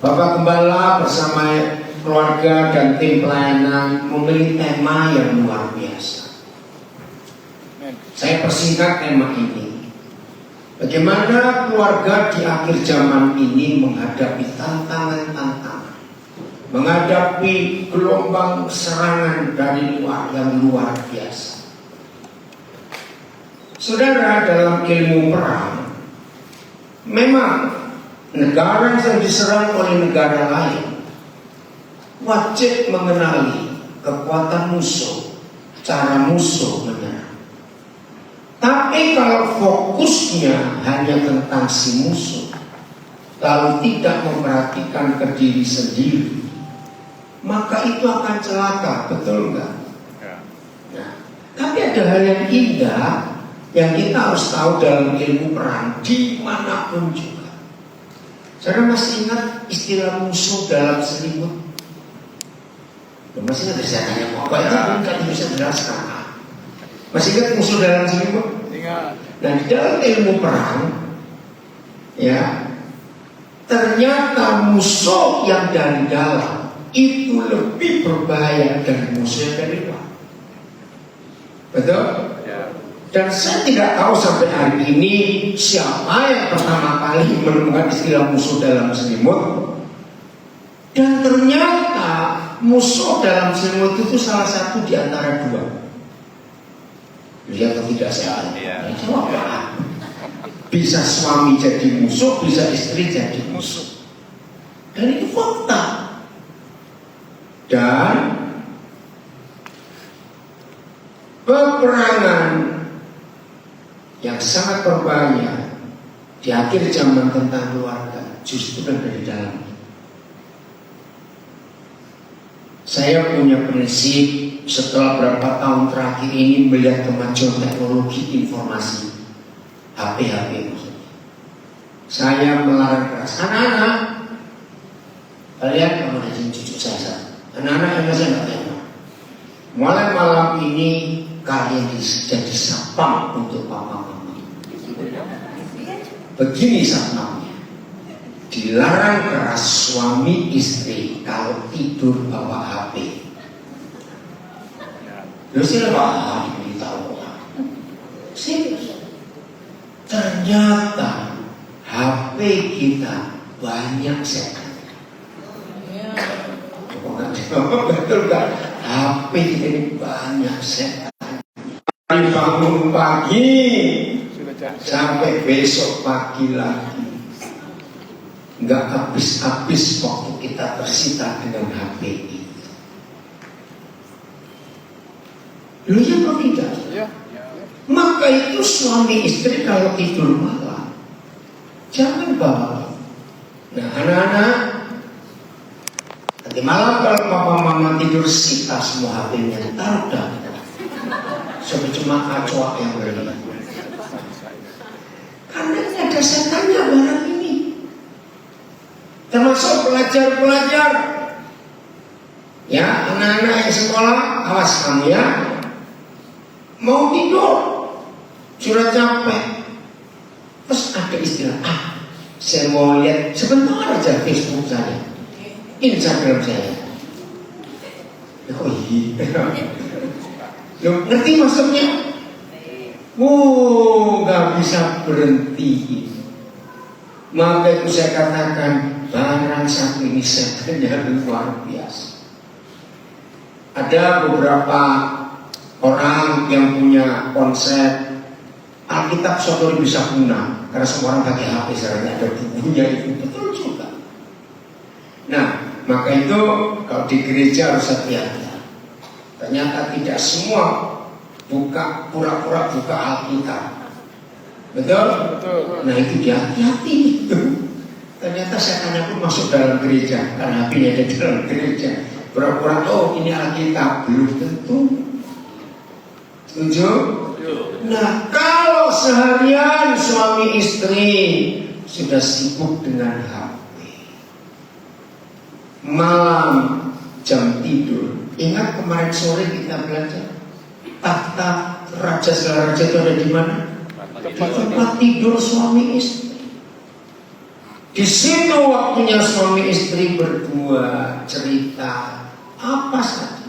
Bapak Gembala bersama keluarga dan tim pelayanan memilih tema yang luar biasa. Saya persingkat tema ini. Bagaimana keluarga di akhir zaman ini menghadapi tantangan-tantangan, menghadapi gelombang serangan dari luar yang luar biasa. Saudara, dalam ilmu perang, memang negara yang diserang oleh negara lain wajib mengenali kekuatan musuh, cara musuh menyerang. Tapi kalau fokusnya hanya tentang si musuh, lalu tidak memperhatikan ke diri sendiri, maka itu akan celaka, betul enggak? Nah, tapi ada hal yang indah yang kita harus tahu dalam ilmu perang dimanapun juga. Saudara masih ingat istilah musuh dalam selimut? Masih ingat saya tanya apa itu? Enggak bisa jelaskan. Masih ingat musuh dalam selimut? Ingat. Nah, di dalam ilmu perang, ya, ternyata musuh yang dari dalam itu lebih berbahaya dari musuh yang dari luar. Betul? Ya. Dan saya tidak tahu sampai hari ini siapa yang pertama kali menemukan istilah musuh dalam selimut. Dan ternyata musuh dalam selimut itu salah satu di antara dua. Lihat atau tidak saya? Jawab apa? Bisa suami jadi musuh, bisa istri jadi musuh. Dan itu fakta. Dan peperangan yang sangat berbahaya di akhir zaman tentang keluarga justru dari dalam. Saya punya prinsip setelah berapa tahun terakhir ini melihat kemajuan teknologi informasi, HP maksudnya. Saya melarang keras anak-anak. Kalian kalau ada cucu saya, anak-anak yang masih nggak tahu. Mulai malam ini kalian jadi sapam untuk papa mama. Begini sapamnya, dilarang keras suami istri kalau tidur bawa HP. Lu silahkan diberitahu orang. Serius. Ternyata HP kita banyak setan. Betul kan? HP kita ini banyak setan. Bangun pagi sampai besok pagi lagi, nggak habis-habis waktu kita tersita dengan HP ini. Lu ya atau tidak? Ya. Maka itu suami istri kalau tidur malam jangan bawa. Nah, anak-anak, nanti malam kalau papa mama tidur sita semua HP-nya, taruh dah. Sampai cuma acoak yang beri. Karena ini ada setannya barang ini. Termasuk pelajar-pelajar. Ya, anak-anak yang sekolah, awas kamu ya. Mau tidur, sudah capek, terus ada istilah, saya mau lihat sebentar aja Facebook saya, Instagram saya. Oh iya, lo ngerti maksudnya? Gak bisa berhenti. Maka itu saya katakan barang satu ini sebenarnya luar biasa. Ada beberapa orang yang punya konsep Alkitab suatu hari bisa punah karena semua orang pakai HP sekarang ada bukunya itu, betul juga. Nah, maka itu kalau di gereja harus hati-hati. Ternyata tidak semua pura-pura buka Alkitab. Betul? Betul. Nah itu dia hati-hati itu. Ternyata setannya pun masuk dalam gereja karena HP-nya ada dalam gereja. Pura-pura ini Alkitab, belum tentu. Setuju? Nah, kalau seharian suami istri sudah sibuk dengan HP, malam jam tidur. Ingat kemarin sore kita belajar tahta raja segala raja itu ada di mana? Di tempat tidur suami istri. Di situ waktunya suami istri berdua cerita apa saja.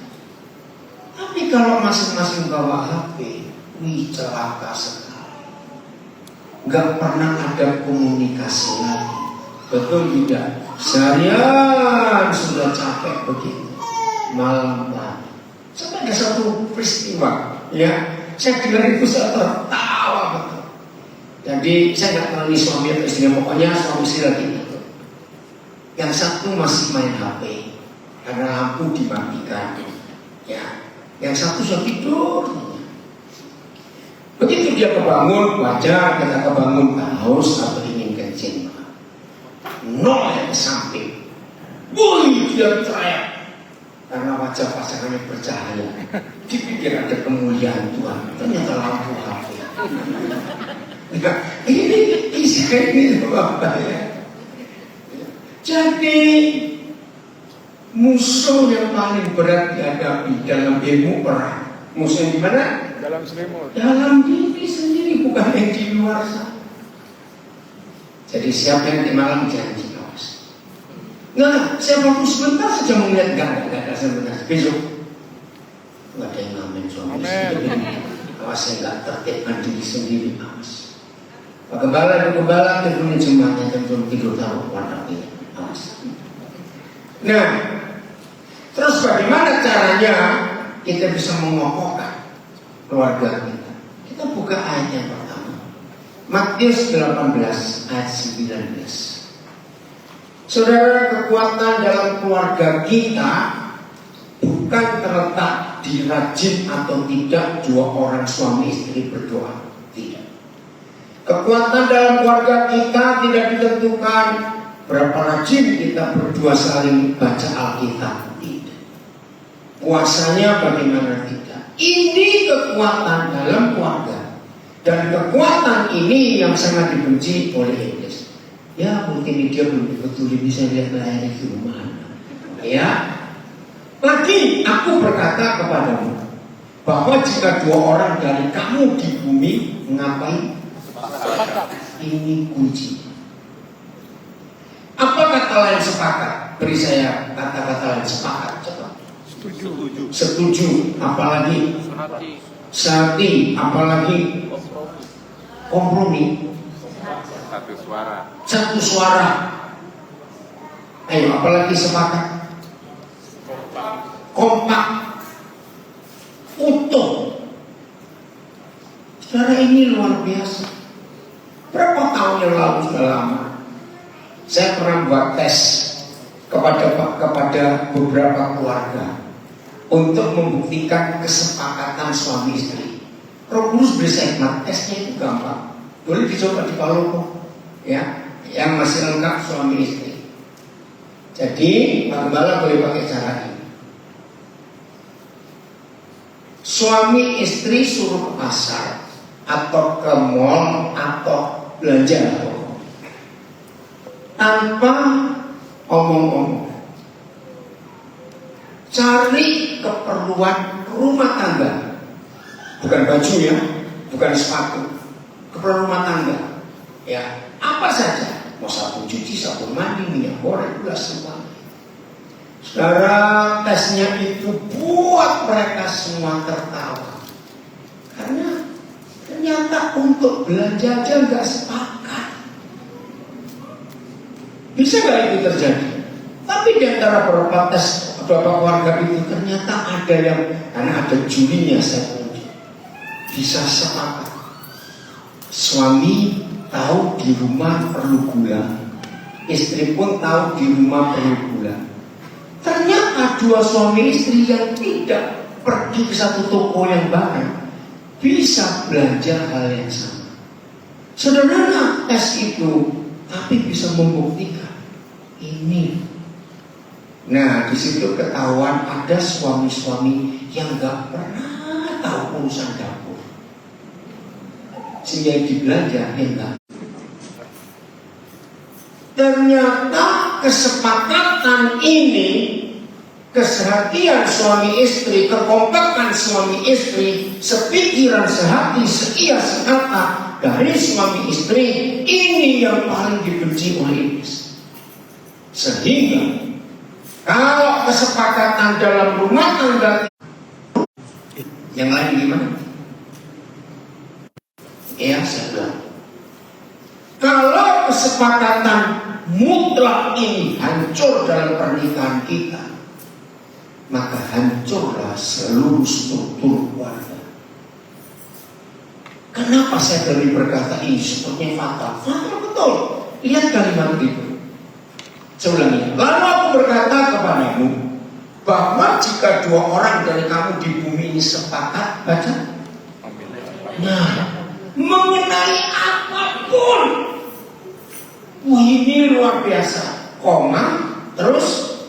Tapi kalau masing-masing bawa HP, wih celaka sekali. Gak pernah ada komunikasi lagi. Betul tidak? Seharian sudah capek begitu. Malam lagi. Sampai ada satu peristiwa, ya. Saya dengar itu saya tertawa betul. Jadi saya nggak tahu ini suami atau istrinya, pokoknya suami istri lagi itu. Yang satu masih main HP karena lampu dimatikan, ya. Yang satu sudah tidur. Begitu dia kebangun, wajar kita kebangun haus atau ingin kencing. Nol yang ke samping. Wih, dia teriak karena wajah pasangannya bercahaya. Dipikir ada kemuliaan Tuhan, ternyata lampu HP. Nah, ini kisah ini Bapak ya. Jadi musuh yang paling berat dihadapi dalam ilmu perang. Musuh yang di mana? Dalam selimut. Dalam diri sendiri, bukan yang di luar sana. Jadi siapa yang di malam janji awas. Nah, saya waktu sebentar saja melihat gak ada sebentar. Besok nggak ada yang ngamen suami istri. Awas saya nggak tertibkan diri sendiri, awas. Pak Gembala teleponin jemaatnya dan belum tidur tahu warna ini, awas. Nah, terus bagaimana caranya kita bisa mengokohkan keluarga kita? Kita buka ayat yang pertama, Matius 18 ayat 19. Saudara, kekuatan dalam keluarga kita bukan terletak di rajin atau tidak dua orang suami istri berdoa. Tidak. Kekuatan dalam keluarga kita tidak ditentukan berapa rajin kita berdua saling baca Alkitab. Tidak. Puasanya bagaimana tidak. Ini kekuatan dalam keluarga. Dan kekuatan ini yang sangat dibenci oleh iblis. Ya, mungkin dia belum betul bisa lihat layar di rumah. Ya. Lagi aku berkata kepadamu bahwa jika dua orang dari kamu di bumi ngapain? Ini kunci. Apa kata lain sepakat? Beri saya kata-kata lain sepakat. Coba. Setuju. Apalagi? Sehati. Apalagi? Kompromi. Satu suara. Ayo, apalagi sepakat? Kompak, utuh. Saudara, ini luar biasa. Berapa tahun yang lalu sudah lama, saya pernah buat tes kepada beberapa keluarga untuk membuktikan kesepakatan suami istri. Roh Kudus beri hikmat, tesnya itu gampang. Boleh dicoba di Palopo, ya, yang masih lengkap suami istri. Jadi Pak Gembala boleh pakai cara ini. Suami istri suruh ke pasar atau ke mall atau belanja tanpa omong-omong, cari keperluan rumah tangga, bukan baju ya, bukan sepatu, keperluan rumah tangga, ya apa saja, mau sabun cuci, sabun mandi, minyak goreng, gula semua. Saudara, tesnya itu buat mereka semua tertawa. Karena ternyata untuk belanja aja nggak sepakat. Bisa nggak itu terjadi? Tapi di antara beberapa tes beberapa keluarga itu ternyata ada yang, karena ada jurinya saya tunjuk, bisa sepakat. Suami tahu di rumah perlu gula, istri pun tahu di rumah perlu gula. Ternyata dua suami istri yang tidak pergi ke satu toko yang bareng bisa belanja hal yang sama. Sederhana tes itu, tapi bisa membuktikan ini. Nah, di situ ketahuan ada suami-suami yang gak pernah tahu urusan dapur, sehingga dibelanja enggak. Ternyata kesepakatan ini, kesehatian suami istri, kekompakan suami istri, sepikiran, sehati, seia, sekata, dari suami istri ini yang paling dibenci oleh iblis. Sehingga kalau kesepakatan dalam rumah tangga, yang lain gimana? Ya, saya bilang, kalau kesepakatan mutlak ini hancur dalam pernikahan kita, maka hancurlah seluruh struktur keluarga. Kenapa saya tadi berkata ini sepertinya fatal? Fatal betul. Lihat kalimat itu. Saya ulangi. Lalu aku berkata kepadamu bahwa jika dua orang dari kamu di bumi ini sepakat, baca. Nah, mengenai apapun, wah ini luar biasa. Koma, terus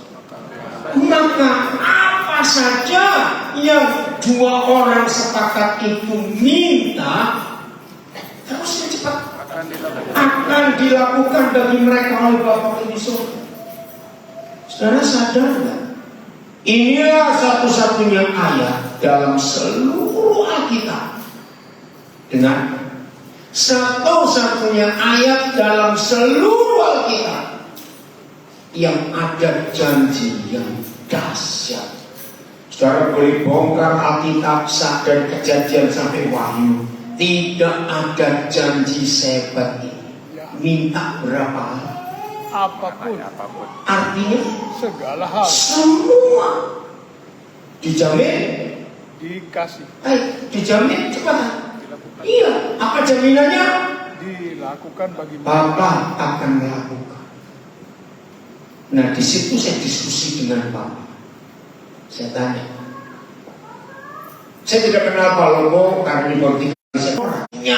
maka apa saja yang dua orang sepakat itu minta, terus cepat akan dilakukan bagi mereka oleh Bapa di surga. Saudara sadar nggak? Inilah satu-satunya ayat dalam seluruh Alkitab, dengan satu-satunya ayat dalam seluruh Alkitab yang ada janji yang dahsyat. Saudara boleh bongkar Alkitab dari Kejadian sampai Wahyu, tidak ada janji sehebat ini. Minta berapa? Apapun. Artinya Segala hal semua dijamin, dikasih, dijamin cepat. Iya, apa jaminannya? dilakukan bagi Bapak akan melakukan. Nah, di situ saya diskusi dengan Bapak. Saya tanya, saya tidak kenal Pak Lobo karena di politik saya orangnya.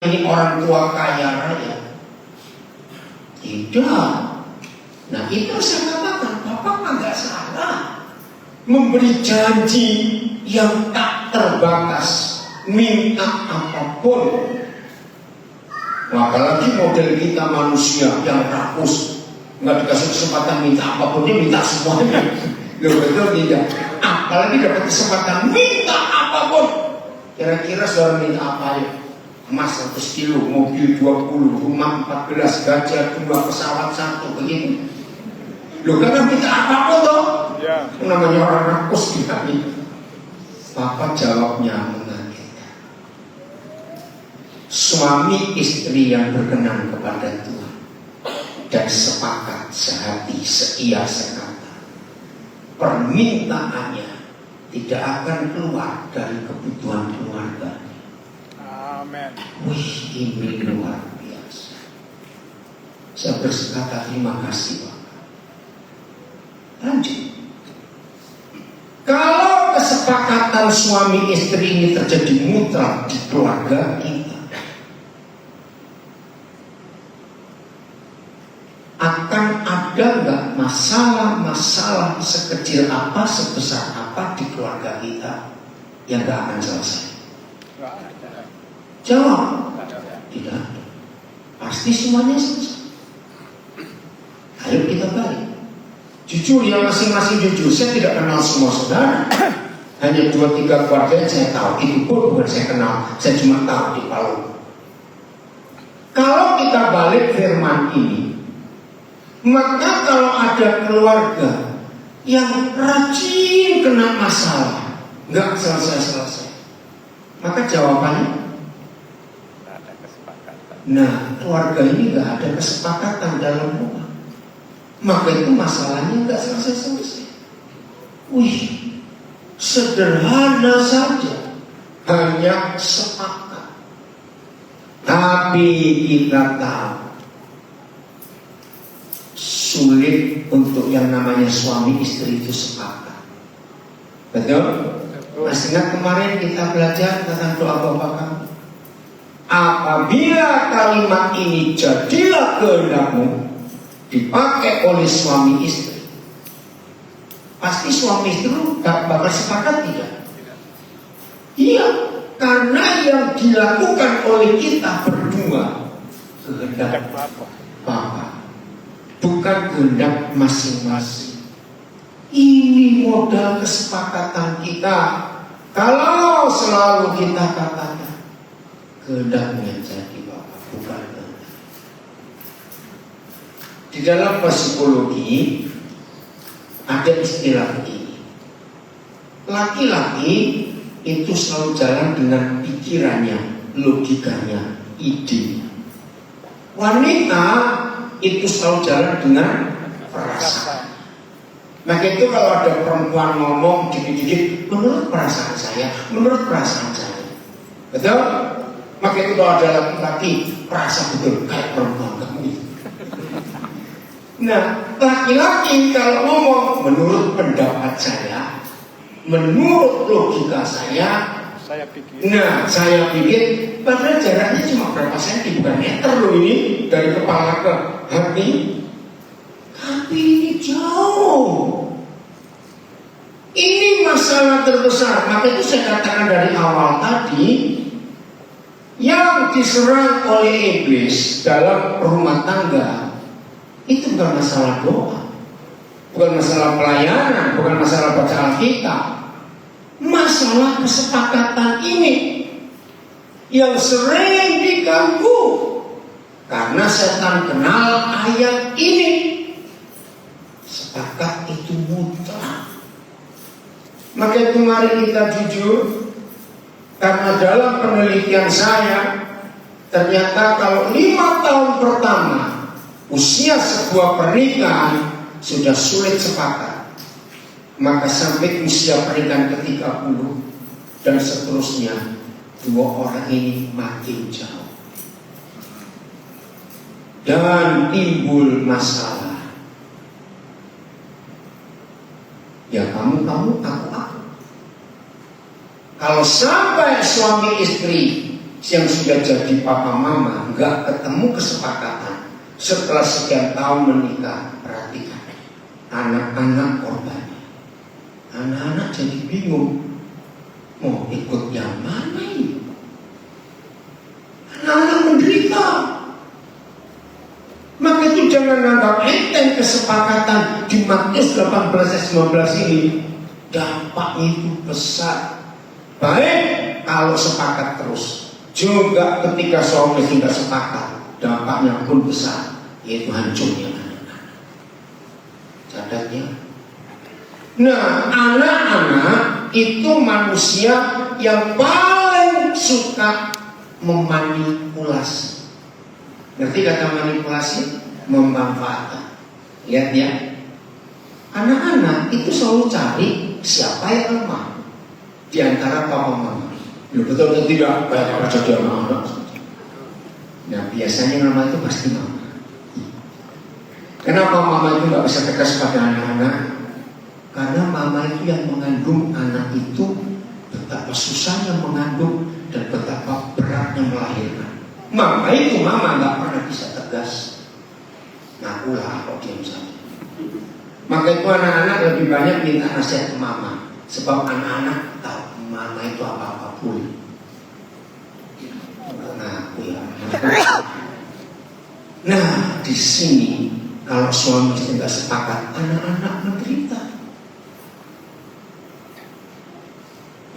Ini orang tua kaya raya. Tidak. Nah, itu saya katakan, Bapak nggak salah memberi janji yang tak terbatas, minta apapun. Apalagi model kita manusia yang rakus, nggak dikasih kesempatan minta apapun, dia minta semuanya. Betul tidak. Apalagi dapat kesempatan minta apapun. Kira-kira saudara minta apa ya? Emas 100 kilo, mobil 20, rumah 14, gajah 2, pesawat 1, begitu. Loh, karena minta apapun toh? Ya. Namanya orang rakus kita ini. Bapak jawabnya mengagetkan. Suami istri yang berkenan kepada Tuhan dan sepakat sehati seia sekata, permintaannya tidak akan keluar dari kebutuhan keluarga. Amin. Wih, ini luar biasa. Saya berkata terima kasih Pak. Lanjut. Kalau kesepakatan suami istri ini terjadi mutlak di keluarga kita, akan ada nggak masalah-masalah sekecil apa, sebesar apa di keluarga kita yang nggak akan selesai? Jawab, tidak ada. Pasti semuanya selesai. Ayo kita balik. Jujur ya, masing-masing jujur. Saya tidak kenal semua saudara. Hanya 2-3 keluarga yang saya tahu. Itu pun bukan saya kenal. Saya cuma tahu di Palu. Kalau kita balik firman ini, maka kalau ada keluarga yang rajin kena masalah, nggak selesai-selesai, maka jawabannya, nah, keluarga ini gak ada kesepakatan dalam rumah, maka itu masalahnya gak selesai-selesai. Wih, sederhana saja, hanya sepakat. Tapi kita tahu sulit untuk yang namanya suami istri itu sepakat. Betul? Masih ingat kemarin kita belajar tentang doa Bapak kami? Apabila kalimat ini jadilah kehendakmu, dipakai oleh suami istri, pasti suami istri bakal sepakat tidak? Iya, karena yang dilakukan oleh kita berdua kehendak Bapa, bukan kehendak masing-masing. Ini Ini modal kesepakatan kita. Kalau selalu kita katakan kehendaknya jadi Bapak, bukan kehendak. Di dalam psikologi ada istilah begini. Laki-laki itu selalu jalan dengan pikirannya, logikanya, idenya. Wanita itu selalu jalan dengan perasaan. Maka itu kalau ada perempuan ngomong dikit-dikit, menurut perasaan saya, menurut perasaan saya. Betul? Maka itu kalau ada laki-laki, perasaan betul kayak perempuan kamu. Nah, laki-laki kalau ngomong menurut pendapat saya, menurut logika saya pikir. Nah, saya pikir padahal jaraknya cuma berapa senti, bukan meter loh ini dari kepala ke hati. Tapi ini jauh. Ini masalah terbesar. Maka itu saya katakan dari awal tadi, yang diserang oleh iblis dalam rumah tangga itu bukan masalah doa, bukan masalah pelayanan, bukan masalah baca Alkitab. Masalah kesepakatan ini yang sering diganggu karena setan kenal ayat ini. Sepakat itu mutlak. Maka itu mari kita jujur, karena dalam penelitian saya ternyata kalau 5 tahun pertama usia sebuah pernikahan sudah sulit sepakat, maka sampai usia pernikahan ke-30 dan seterusnya, 2 orang ini makin jauh dan timbul masalah. Ya kamu, aku. Kalau sampai suami istri yang sudah jadi papa mama nggak ketemu kesepakatan setelah sekian tahun menikah, perhatikan anak-anak korbannya. Anak-anak jadi bingung mau ikut yang mana ini. Anak-anak menderita. Maka itu jangan anggap enteng kesepakatan di Matius 18-19 ini. Dampaknya itu besar. Baik kalau sepakat terus, juga ketika suami tidak sepakat, dampaknya pun besar, yaitu hancurnya anak-anak. Catatnya. Nah, anak-anak itu manusia yang paling suka memanipulasi. Ngerti kata manipulasi? Memanfaatkan. Lihat ya, anak-anak itu selalu cari siapa yang lemah di antara papa mama. Betul atau tidak? Kayak jadi anak-anak. Nah, biasanya mama itu pasti mama. Kenapa mama itu nggak bisa tegas pada anak-anak? Karena mama itu yang mengandung anak itu, betapa susahnya mengandung dan betapa beratnya melahirkan. Mama nggak pernah bisa tegas. Ngakulah kok diam saja. Maka itu anak-anak lebih banyak minta nasihat ke mama, sebab anak-anak tahu mama itu apa-apa pun. Ngaku ya. Nah, di sini kalau suami istri nggak sepakat, anak-anak menderita.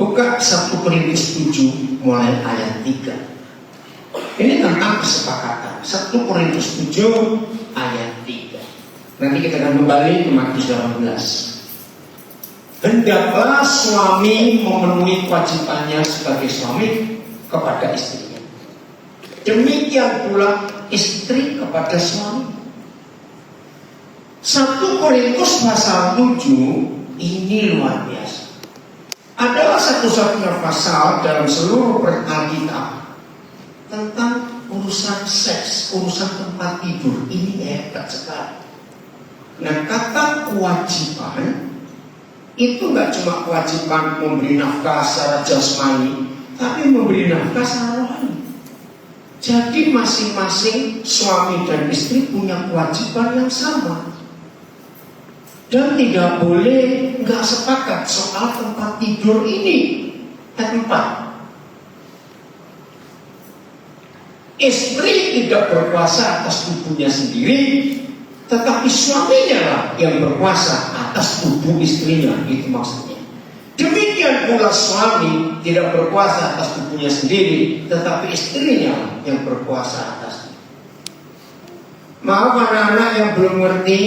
Buka 1 Korintus 7 mulai ayat 3. Ini tentang kesepakatan. 1 Korintus 7 ayat 3. Nanti kita akan kembali ke Matius 18. Hendaklah suami memenuhi kewajibannya sebagai suami kepada istrinya. Demikian pula istri kepada suami. 1 Korintus pasal 7 ini luar biasa. Adalah satu-satunya pasal dalam seluruh Alkitab tentang urusan seks, urusan tempat tidur. Ini hebat sekali. Nah, kata kewajiban itu nggak cuma kewajiban memberi nafkah secara jasmani, tapi memberi nafkah secara rohani. Jadi masing-masing suami dan istri punya kewajiban yang sama. Dan tidak boleh nggak sepakat soal tempat tidur ini. Tempat. Istri tidak berkuasa atas tubuhnya sendiri, tetapi suaminya lah yang berkuasa atas tubuh istrinya, itu maksudnya. Demikian pula suami tidak berkuasa atas tubuhnya sendiri, tetapi istrinya yang berkuasa atasnya. Maaf anak-anak yang belum ngerti,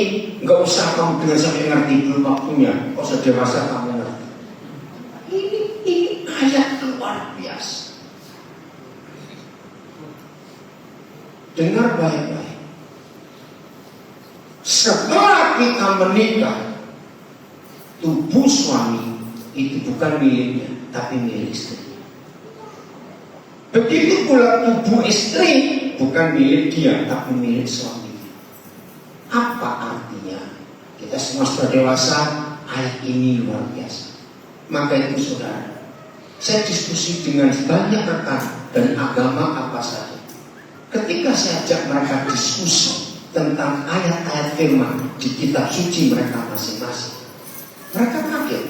nggak usah kamu dengar sampai ngerti, belum waktunya. Kau sudah dewasa kamu ngerti. Ini ayat luar biasa. Dengar baik-baik. Setelah kita menikah, tubuh suami itu bukan miliknya, tapi milik istri. Begitu pula tubuh istri bukan milik dia, tapi milik suami. Apa artinya? Kita semua sudah dewasa, ayat ini luar biasa. Maka itu saudara, saya diskusi dengan banyak rekan dan agama apa saja. Ketika saya ajak mereka diskusi tentang ayat-ayat firman di kitab suci mereka masing-masing, mereka kaget.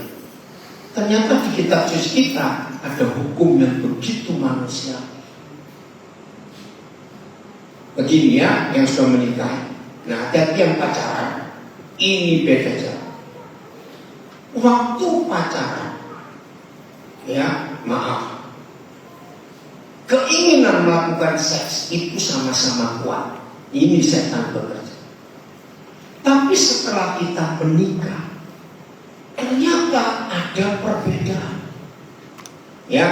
Ternyata di kitab suci kita ada hukum yang begitu manusiawi. Begini ya, yang sudah menikah. Nah, hati-hati yang pacaran, ini beda jauh. Waktu pacaran, ya maaf, keinginan melakukan seks itu sama-sama kuat. Ini setan bekerja. Tapi setelah kita menikah, ternyata ada perbedaan. Ya,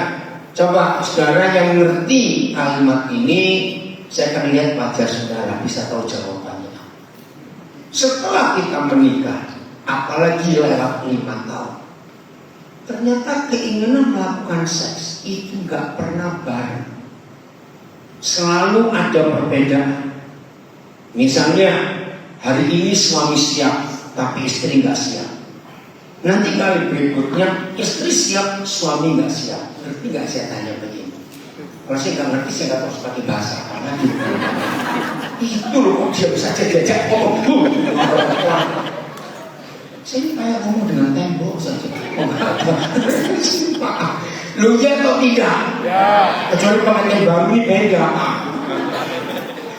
coba saudara yang mengerti kalimat ini, saya akan lihat wajah saudara, bisa tahu jawabannya. Setelah kita menikah, apalagi lewat 5 tahun, ternyata keinginan melakukan seks itu gak pernah bareng. Selalu ada perbedaan. Misalnya, hari ini suami siap, tapi istri gak siap. Nanti kali berikutnya, istri siap, suami gak siap. Ngerti gak saya tanya begini? Kalau saya gak ngerti, saya gak tahu sebagai bahasa apa lagi. Itu loh, kok dia bisa jajak ngomong dulu. Saya ini kayak ngomong dengan tembok saja. Lu ya atau tidak? Ya. Kecuali pengantin baru ini beda.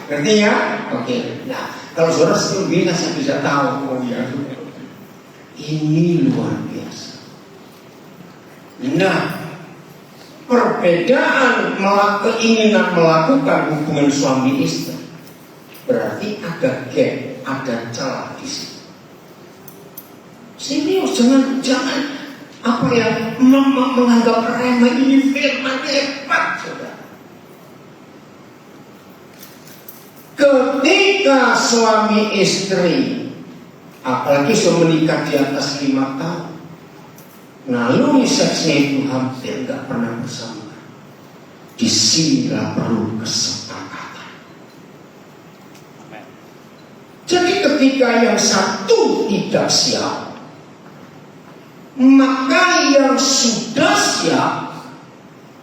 Ngerti ya? Oke. Nah, kalau saudara sebelumnya saya bisa tahu. Oh ya. Ini luar biasa. Nah, perbedaan keinginan melakukan hubungan suami istri berarti ada gap, ada celah di situ. Serius, jangan apa ya menganggap remeh, ini firman hebat, saudara. Ketika suami istri, apalagi sudah menikah di atas 5 tahun, lalu seksnya itu hampir gak pernah bersama, disinilah perlu kesepakatan. Jadi ketika yang satu tidak siap, maka yang sudah siap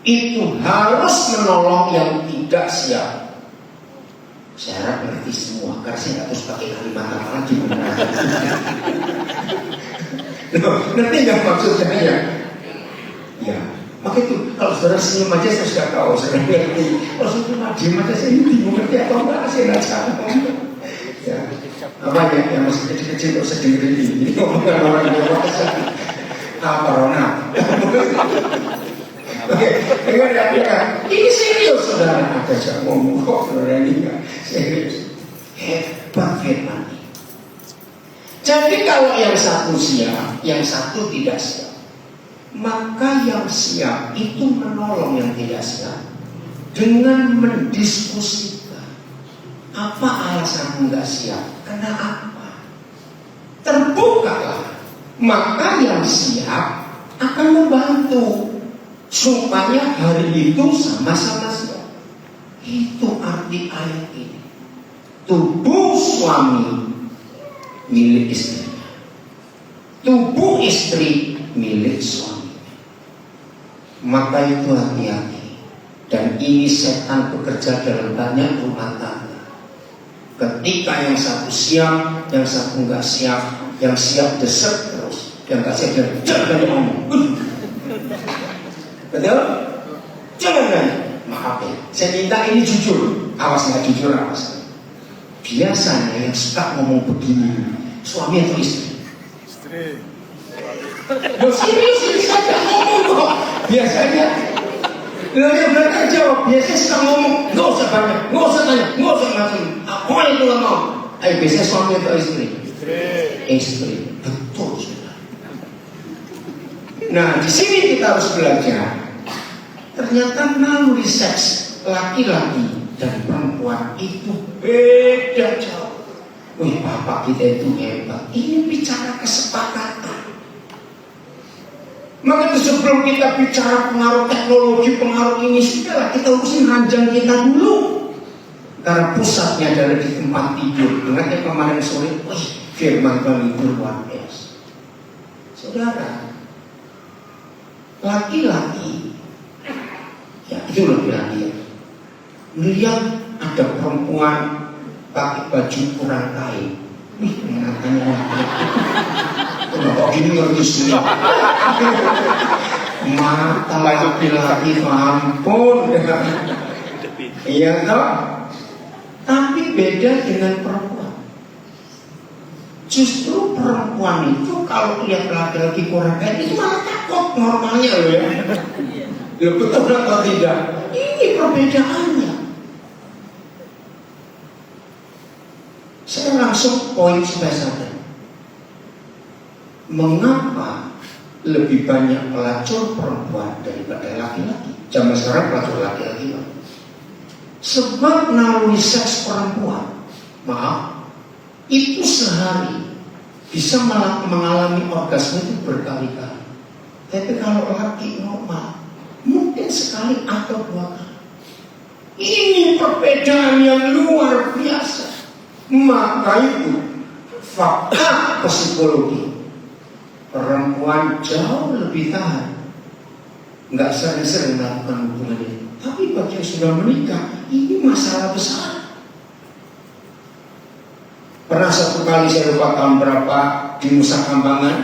itu harus menolong yang tidak siap. Saya harap ngerti semua, karena saya nggak terus pakai kalimat apa lagi. Ngerti nggak maksud saya? Ya, maka itu kalau saudara senyum aja saya sudah tahu, saya ngerti. Kalau saudara diam aja saya ini bingung ngerti atau enggak, saya nggak tahu. Ya, apa ya yang masih kecil-kecil kok sedih ini ngomongan orang dewasa apa Rona. Oke, dengar ya, ini serius saudara, ada yang ngomong kok saudara ini enggak serius, hebat firman ini. Jadi kalau yang satu siap, yang satu tidak siap, maka yang siap itu menolong yang tidak siap dengan mendiskusikan. Apa alasan enggak siap? Karena apa? Terbukalah. Maka yang siap akan membantu supaya hari itu sama-sama siap. Itu arti ayat ini. Tubuh suami milik istrinya, tubuh istri milik suami. Maka itu hati-hati. Dan ini setan bekerja dalam banyak rumah tangga. Ketika yang satu siap, yang satu enggak siap, yang siap desek terus, yang enggak siap jangan ngomong. Betul? Jangan nanya. Maaf ya, saya minta ini jujur. Awas nggak jujur, awas. biasanya yang suka ngomong begini, suami atau istri? Istri. Serius saja ngomong kok. Biasanya yang mereka jawab, biasanya suka ngomong, nggak usah banyak, nggak usah tanya, nggak usah ngasih. Apa itu nggak mau? Ayo, biasanya suami atau istri? Istri. Betul, sudah. Nah, di sini kita harus belajar. Ternyata naluri seks laki-laki dan perempuan itu beda jauh. Wih, bapak kita itu hebat. Ini bicara kesepakatan. Maka itu sebelum kita bicara pengaruh teknologi, pengaruh ini, sudahlah kita urusin ranjang kita dulu. Karena pusatnya adalah di tempat tidur. Ingatnya kemarin sore, wih, firman Tuhan itu luar biasa. Saudara, laki-laki, ya itu laki-laki, melihat ada perempuan pakai baju kurang kain. Wih, mengatanya kok gini ngerti sih. Mata laki-laki, ampun. Iya toh. Tapi beda dengan perempuan. Justru perempuan itu kalau lihat laki-laki kurang kain itu malah takut normalnya loh ya. Ya betul atau tidak? Ini perbedaannya. Saya langsung poin supaya sadar. Mengapa lebih banyak pelacur perempuan daripada laki-laki? Zaman sekarang pelacur laki-laki. Sebab naluri seks perempuan, maaf, itu sehari bisa mengalami orgasme itu berkali-kali. Tapi kalau laki normal, mungkin sekali atau dua kali. Ini perbedaan yang luar biasa. Maka itu fakta psikologi, perempuan jauh lebih tahan, nggak sering-sering melakukan hubungan ini. Tapi bagi yang sudah menikah, ini masalah besar. Pernah satu kali, saya lupa tahun berapa, di Nusa Kambangan.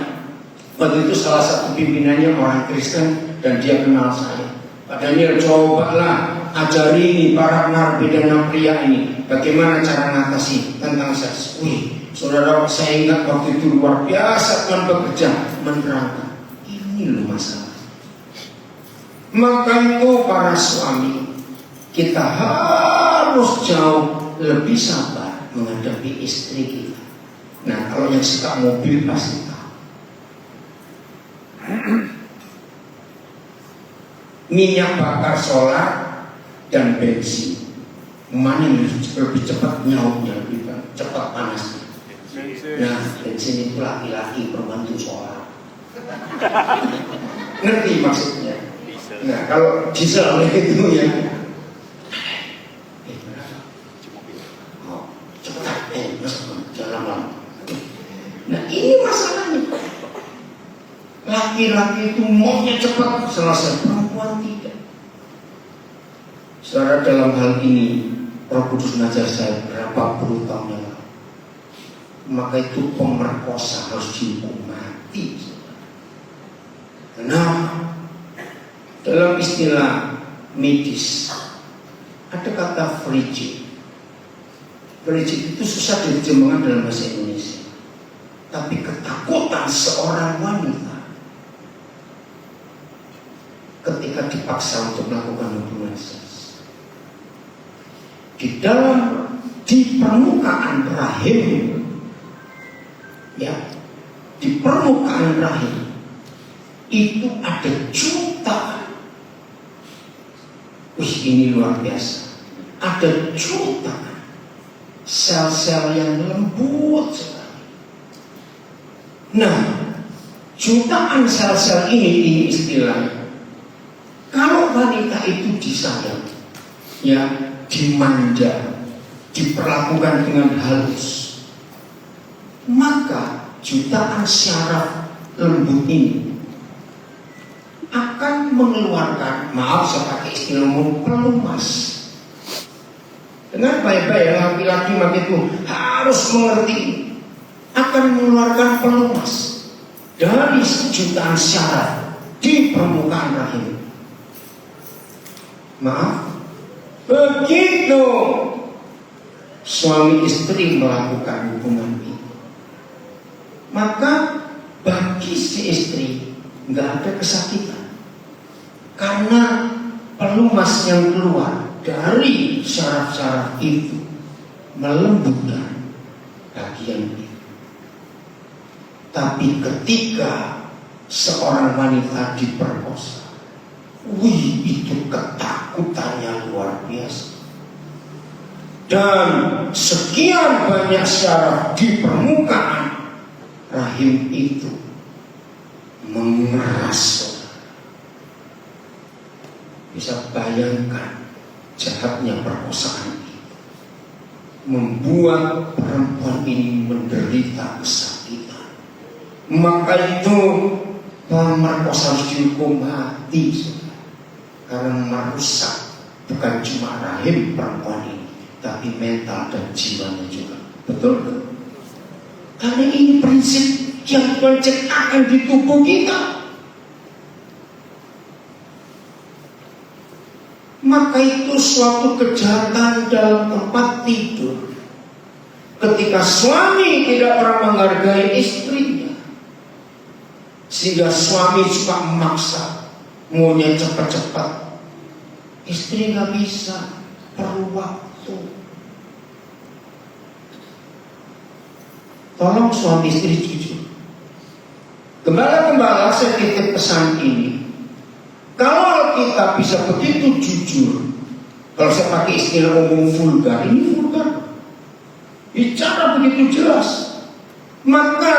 Waktu itu salah satu pimpinannya orang Kristen dan dia kenal saya. Pak Daniel, cobalah ajari para narapidana pria ini bagaimana cara mengatasi tentang seks. Wih, saudara, saya ingat waktu itu luar biasa Tuhan bekerja menerangkan. Ini loh masalah. Maka itu para suami, kita harus jauh lebih sabar menghadapi istri kita. Nah, kalau yang suka mobil pasti tahu. Minyak bakar solar dan bensin, mana yang lebih cepat nyautnya, lebih cepat panasnya? Nah, bensin itu laki-laki, perempuan itu solar. Ngerti maksudnya? Nah, kalau diesel itu ya, cepat, jangan lama. Nah, ini masalahnya. Laki-laki itu maunya cepat selesai, perempuan tidak. Saudara, dalam hal ini Roh Kudus mengajar saya berapa puluh tahun yang lalu. Maka itu pemerkosa harus dihukum mati. Kenapa? Dalam istilah medis ada kata frigid. Frigid itu susah diterjemahkan dalam bahasa Indonesia. Tapi ketakutan seorang wanita ketika dipaksa untuk melakukan hubungan seks. Di permukaan rahim, ya, di permukaan rahim itu ada jutaan. Wih, ini luar biasa. Ada jutaan sel-sel yang lembut sekali. Nah, jutaan sel-sel ini istilahnya, kalau wanita itu disayang, ya, dimanja, diperlakukan dengan halus, maka jutaan syaraf lembut ini akan mengeluarkan, maaf saya pakai istilah pelumas. Dengan baik-baik, laki-laki maka itu harus mengerti, akan mengeluarkan pelumas dari jutaan syaraf di permukaan rahim. Maaf, begitu suami istri melakukan hubungan ini, maka bagi si istri nggak ada kesakitan, karena pelumas yang keluar dari syaraf-syaraf itu melembutkan bagian itu. Tapi ketika seorang wanita diperkosa, itu ketakutannya luar biasa. Dan sekian banyak syaraf di permukaan rahim itu mengeras. Bisa bayangkan jahatnya perkosaan itu, membuat perempuan ini menderita kesakitan. Maka itu pemerkosa harus dihukum mati, karena merusak bukan cuma rahim perempuan ini, tapi mental dan jiwanya juga. Betul? Karena ini prinsip yang Tuhan ciptakan di tubuh kita. Maka itu suatu kejahatan dalam tempat tidur. Ketika suami tidak pernah menghargai istrinya, sehingga suami suka memaksa, maunya cepat-cepat, istri nggak bisa, perlu waktu. Tolong suami istri jujur. Gembala-gembala, saya titip pesan ini. Kalau kita bisa begitu jujur, kalau saya pakai istilah umum vulgar, ini vulgar, bicara begitu jelas, maka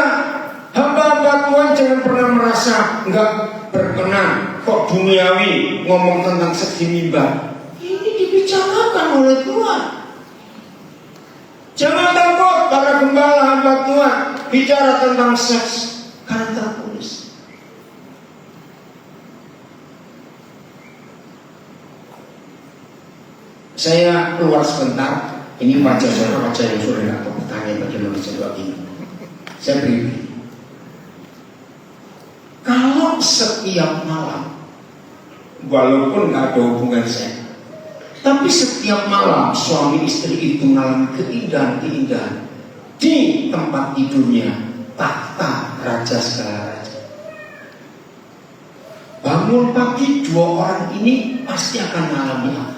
hamba-hamba Tuhan jangan pernah merasa nggak berkenan kok duniawi ngomong tentang seks di mimbar. Ini dibicarakan oleh Tuhan. Jangan takut para gembala hamba Tuhan bicara tentang seks, karena tertulis. Saya keluar sebentar. Ini wajah yang sudah nggak tahu pertanyaan bagaimana saya jawab ini. Saya beri. Kalau setiap malam, walaupun nggak ada hubungan seks, tapi setiap malam suami istri itu mengalami keindahan-keindahan di tempat tidurnya, takhta raja segala raja. Bangun pagi, dua orang ini pasti akan mengalami apa?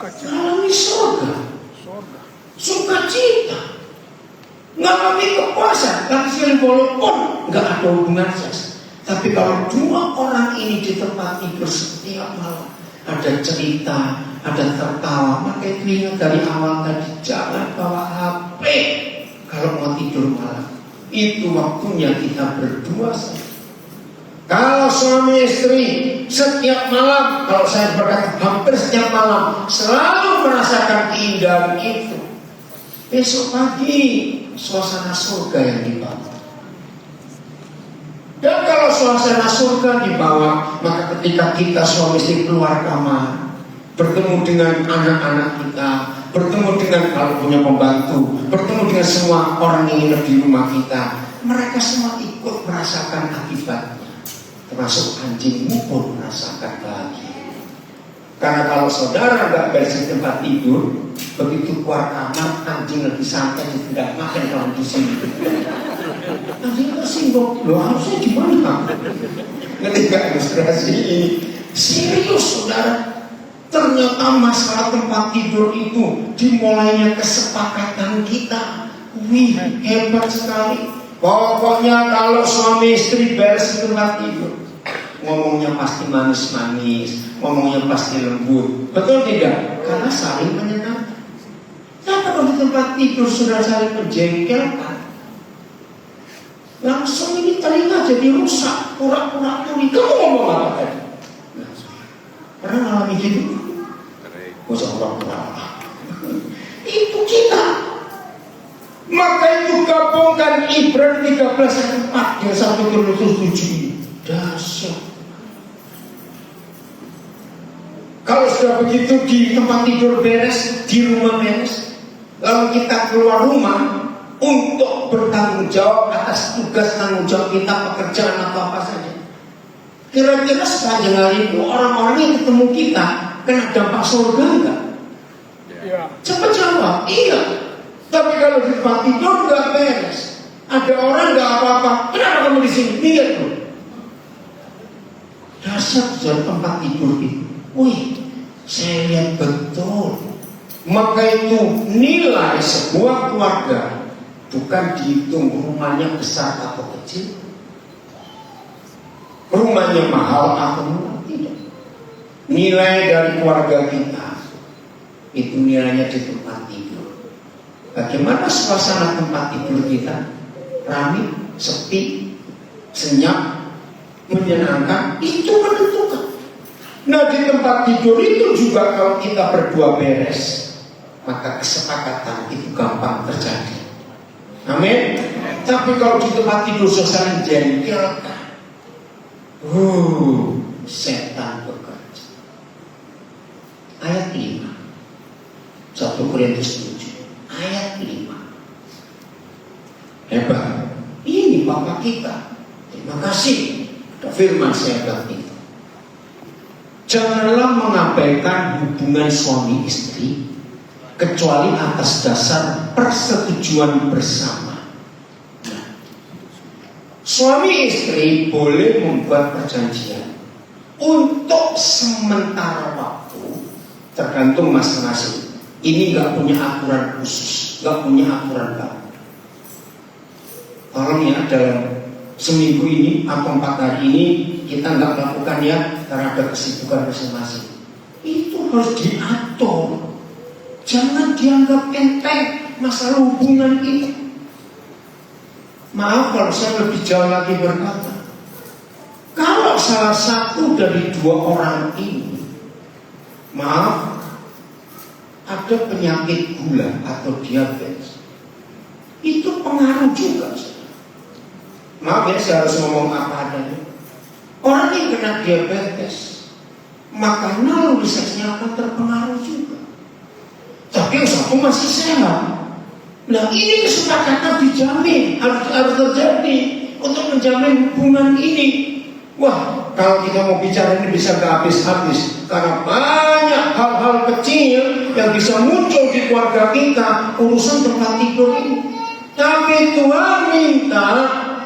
Mengalami surga, sukacita, mengalami kepuasan. Tapi walaupun nggak ada hubungan seks, tapi kalau dua orang ini di tempat tidur setiap malam, ada cerita, ada tertawa, maka itu ingat dari awal tadi, jangan bawa HP kalau mau tidur malam. Itu waktunya kita berdua saja. Kalau suami istri setiap malam, kalau saya berkata hampir setiap malam, selalu merasakan keindahan itu, besok pagi suasana surga yang dibawa. Dan kalau suasana surga dibawa, maka ketika kita suami istri keluar kamar, bertemu dengan anak-anak kita, bertemu dengan kalau punya pembantu, bertemu dengan semua orang yang hidup di rumah kita, mereka semua ikut merasakan akibatnya. Termasuk anjingmu pun merasakan bahagia. Karena kalau saudara nggak bersih tempat tidur, begitu keluar kamar, anjing lagi santai, tidak makan kalau di sini. Anjing tersinggung, loh harusnya gimana? Ketika ilustrasi ini serius, saudara. Ternyata masalah tempat tidur itu dimulainya kesepakatan kita. Wih, hebat sekali. Pokoknya kalau suami istri beres tempat tidur, ngomongnya pasti manis-manis, ngomongnya pasti lembut. Betul tidak? Karena saling menyenangkan. Tapi kalau di tempat tidur sudah saling menjengkelkan, langsung ini telinga jadi rusak, pura-pura tuli. Kamu ngomong apa tadi? Pernah ngalami gitu? Usah pura-pura. Itu kita. Maka itu gabungkan Ibrani 13 ayat 4 yang 1 Korintus 7 ini. Dahsyat. Kalau sudah begitu di tempat tidur beres, di rumah beres, lalu kita keluar rumah untuk bertanggung jawab atas tugas tanggung jawab kita, pekerjaan atau apa saja. Kira-kira sepanjang hari itu orang-orang yang ketemu kita kena dampak surga enggak? Ya. Cepat jawab, iya. Tapi kalau di tempat tidur nggak beres. Ada orang nggak apa-apa, kenapa kamu di sini? Lihat tuh. Dasar dari tempat tidur itu. Wih, saya lihat betul. Maka itu nilai sebuah keluarga bukan dihitung rumahnya besar atau kecil, rumahnya mahal atau murah, tidak. Nilai dari keluarga kita itu nilainya di tempat tidur. Bagaimana suasana tempat tidur kita? Ramai, sepi, senyap, menyenangkan, itu menentukan. Nah, di tempat tidur itu juga kalau kita berdua beres, maka kesepakatan itu gampang terjadi. Amin. Tapi kalau di tempat tidur saling jengkelkan, setan bekerja. Ayat 5, 1 Korintus 7, ayat 5. Hebat. Ini Bapak kita. Terima kasih. Ada firman sehebat itu. Janganlah mengabaikan hubungan suami istri kecuali atas dasar persetujuan bersama. Nah, suami istri boleh membuat perjanjian untuk sementara waktu, tergantung masing-masing. Ini nggak punya aturan khusus, nggak punya aturan baru. Tolong ya, dalam seminggu ini atau 4 hari ini kita nggak melakukan ya karena ada kesibukan masing-masing. Itu harus diatur. Jangan dianggap enteng masalah hubungan ini. Maaf kalau saya lebih jauh lagi berkata, kalau salah satu dari 2 orang ini, maaf, ada penyakit gula atau diabetes, itu pengaruh juga. Maaf ya, saya harus ngomong apa adanya. Orang yang kena diabetes, maka naluri seksnya akan terpengaruh juga. Tapi yang satu masih sehat. Nah, ini kesepakatan dijamin, harus terjadi untuk menjamin hubungan ini. Wah, kalau kita mau bicara ini bisa gak habis-habis, karena banyak hal-hal kecil yang bisa muncul di keluarga kita urusan tempat tidur ini. Tapi Tuhan minta